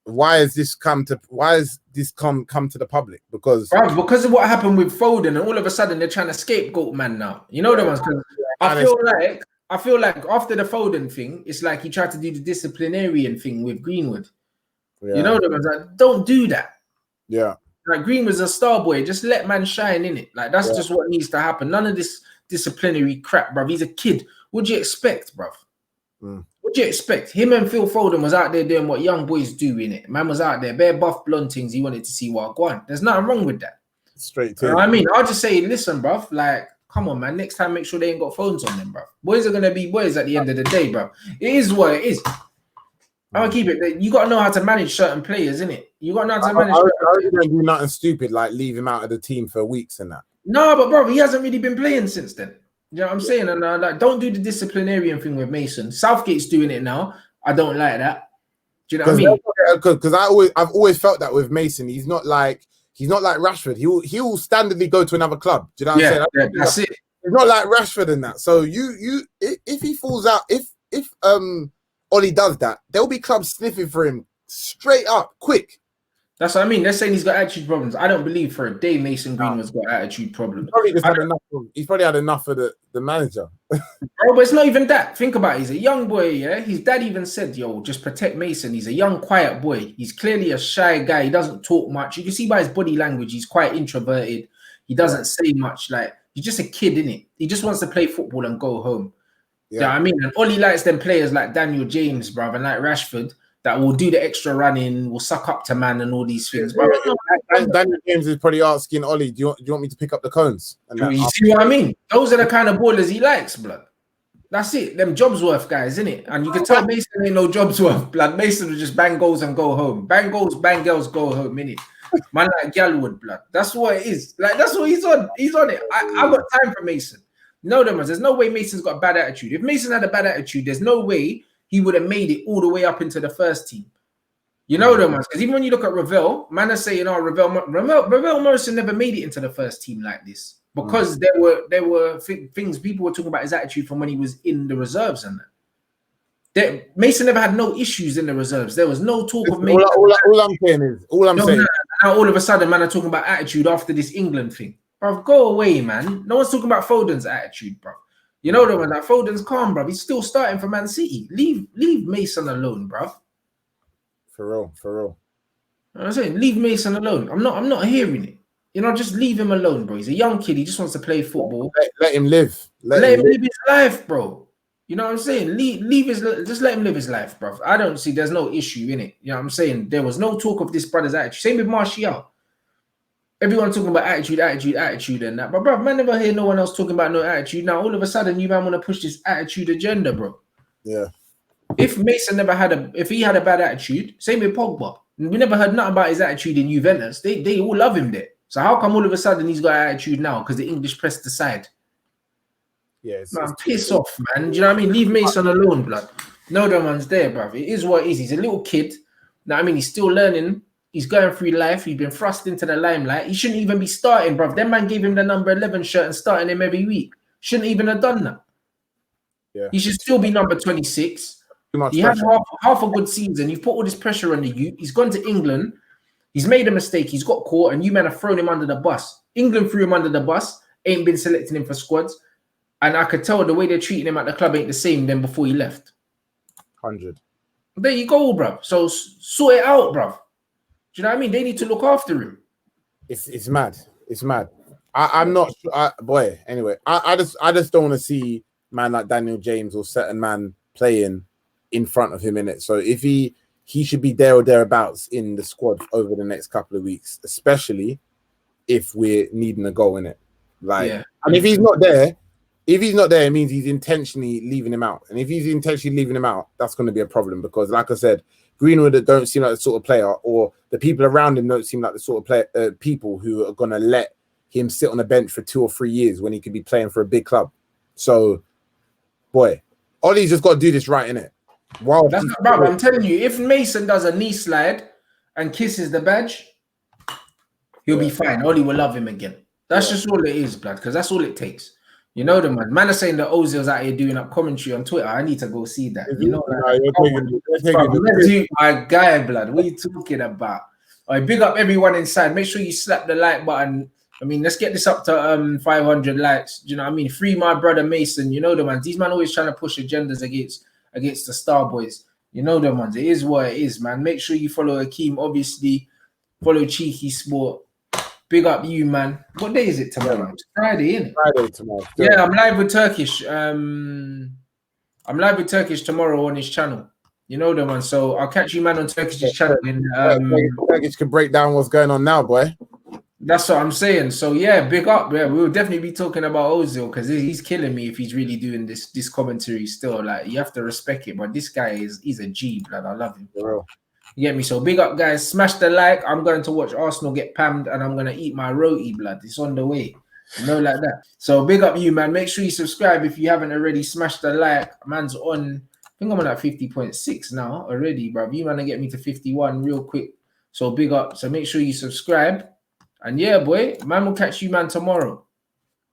why has this come to the public? Because of what happened with Foden, and all of a sudden they're trying to scapegoat man now. You know the ones. I feel like after the Foden thing, it's like he tried to do the disciplinarian thing with Greenwood. Yeah. You know the ones. Like, don't do that. Yeah. Like Greenwood's a star boy. Just let man shine in it. Like that's just what needs to happen. None of this disciplinary crap, bruv. He's a kid. What'd you expect, bruv? What do you expect? Him and Phil Foden was out there doing what young boys do in it. Man was out there, bare buff blonde things. He wanted to see what go on. There's nothing wrong with that. Straight to you know what I mean, I'll just say, listen, bruv, like, come on, man. Next time, make sure they ain't got phones on them, bruv. Boys are gonna be boys at the end of the day, bruv. It is what it is. I'm gonna keep it. You gotta know how to manage certain players, innit? You gotta know how to manage. I don't do nothing stupid like leave him out of the team for weeks and that. No, but bro, he hasn't really been playing since then. You know what I'm saying? And like, don't do the disciplinarian thing with Mason. Southgate's doing it now. I don't like that. Do you know what I mean? Because I've always felt that with Mason, he's not like Rashford. He'll standardly go to another club. Do you know what I'm saying? Yeah, that's it. He's not like Rashford in that. So if he falls out, if Ollie does that, there'll be clubs sniffing for him straight up, quick. That's what I mean. They're saying he's got attitude problems. I don't believe for a day Mason Greenwood's got attitude problems. He's probably had enough of the manager. Bro, but it's not even that. Think about it. He's a young boy, yeah? His dad even said, yo, just protect Mason. He's a young, quiet boy. He's clearly a shy guy. He doesn't talk much. You can see by his body language, he's quite introverted. He doesn't say much. Like, he's just a kid, innit? He just wants to play football and go home. Yeah. You know what I mean? And Ollie likes them players like Daniel James, bruv, and like Rashford, that will do the extra running, will suck up to man and all these things. But Daniel James is probably asking Ollie, do you want me to pick up the cones? And you see what I mean? Those are the kind of ballers he likes, blood. That's it. Them Jobsworth guys, innit? And you can tell Mason ain't no Jobsworth, blood. Mason will just bang goals and go home. Bang goals, bang girls, go home, innit? Man like Galwood, blood. That's what it is. Like, that's what he's on. He's on it. I got time for Mason. No, there's no way Mason's got a bad attitude. If Mason had a bad attitude, there's no way he would have made it all the way up into the first team. You know them ones. Because even when you look at Ravel, man are saying, oh, Ravel Morrison never made it into the first team like this. Because there were things people were talking about his attitude from when he was in the reserves and that. Mason never had no issues in the reserves. There was no talk of Mason. All I'm saying is, now all of a sudden, man are talking about attitude after this England thing. Bro, go away, man. No one's talking about Foden's attitude, bro. You know the one that Foden's calm, bro. He's still starting for Man City. Leave Mason alone, bro. For real. You know what I'm saying, leave Mason alone. I'm not hearing it. You know, just leave him alone, bro. He's a young kid. He just wants to play football. Let him live. Let him live his life, bro. You know what I'm saying? Just let him live his life, bro. I don't see there's no issue in it. You know what I'm saying? There was no talk of this brother's attitude. Same with Martial. Everyone talking about attitude, and that. But, bro, man, never hear no one else talking about no attitude. Now, all of a sudden, you man want to push this attitude agenda, bro. Yeah. If Mason if he had a bad attitude, same with Pogba. We never heard nothing about his attitude in Juventus. They all love him there. So how come all of a sudden he's got an attitude now? Because the English press decide. Yeah, man, piss off, man. Do you know what I mean? Leave Mason alone, blood. No, that man's there, bruv. It is what it is. He's a little kid. You know what I mean? He's still learning. He's going through life. He's been thrust into the limelight. He shouldn't even be starting, bruv. That man gave him the number 11 shirt and starting him every week. Shouldn't even have done that. Yeah. He should still be number 26. He had half a good season. You've put all this pressure on the youth. He's gone to England. He's made a mistake. He's got caught, and you men have thrown him under the bus. England threw him under the bus. Ain't been selecting him for squads. And I could tell the way they're treating him at the club ain't the same than before he left. 100. There you go, bruv. So sort it out, bruv. Do you know what I mean? They need to look after him. It's mad. It's mad. I'm not sure. Boy, anyway, I just don't want to see man like Daniel James or certain man playing in front of him in it. So if he should be there or thereabouts in the squad over the next couple of weeks, especially if we're needing a goal in it. Like, yeah. And if he's not there, it means he's intentionally leaving him out. And if he's intentionally leaving him out, that's going to be a problem because, like I said, Greenwood don't seem like the sort of player, or the people around him don't seem like the sort of player, people who are going to let him sit on the bench for 2 or 3 years when he could be playing for a big club. So, boy, Ollie's just got to do this right, innit? Wow, that's not bad. I'm telling you, if Mason does a knee slide and kisses the badge, he'll be fine. Ollie will love him again. That's just all it is, blood, because that's all it takes. You know them, man. Man are saying the Ozil's out here doing up commentary on Twitter. I need to go see that. You know, my guy, blood. What are you talking about? All right, big up everyone inside. Make sure you slap the like button. I mean, let's get this up to 500 likes. Do you know what I mean? Free my brother Mason. You know the man. These man always trying to push agendas against the Star Boys. You know the ones. It is what it is, man. Make sure you follow Akeem. Obviously, follow Cheekysport. Big up you, man. What day is it tomorrow? It's Friday, isn't it? Friday tomorrow. Yeah, I'm live with Turkish. I'm live with Turkish tomorrow on his channel. You know the one. So I'll catch you, man, on Turkish's channel. Turkish can break down what's going on now, boy. That's what I'm saying. So yeah, big up. Yeah, we'll definitely be talking about Ozil because he's killing me if he's really doing this commentary still. Like, you have to respect it. But this guy he's a G, blood. I love him. Bro. You get me? So big up, guys. Smash the like. I'm going to watch Arsenal get pammed and I'm going to eat my roti, blood. It's on the way. You know, like that. So big up you, man. Make sure you subscribe if you haven't already. Smash the like. Man's on, I think I'm on at 50.6 now already, bro. You man to get me to 51 real quick. So big up. So make sure you subscribe. And yeah, boy, man will catch you, man, tomorrow.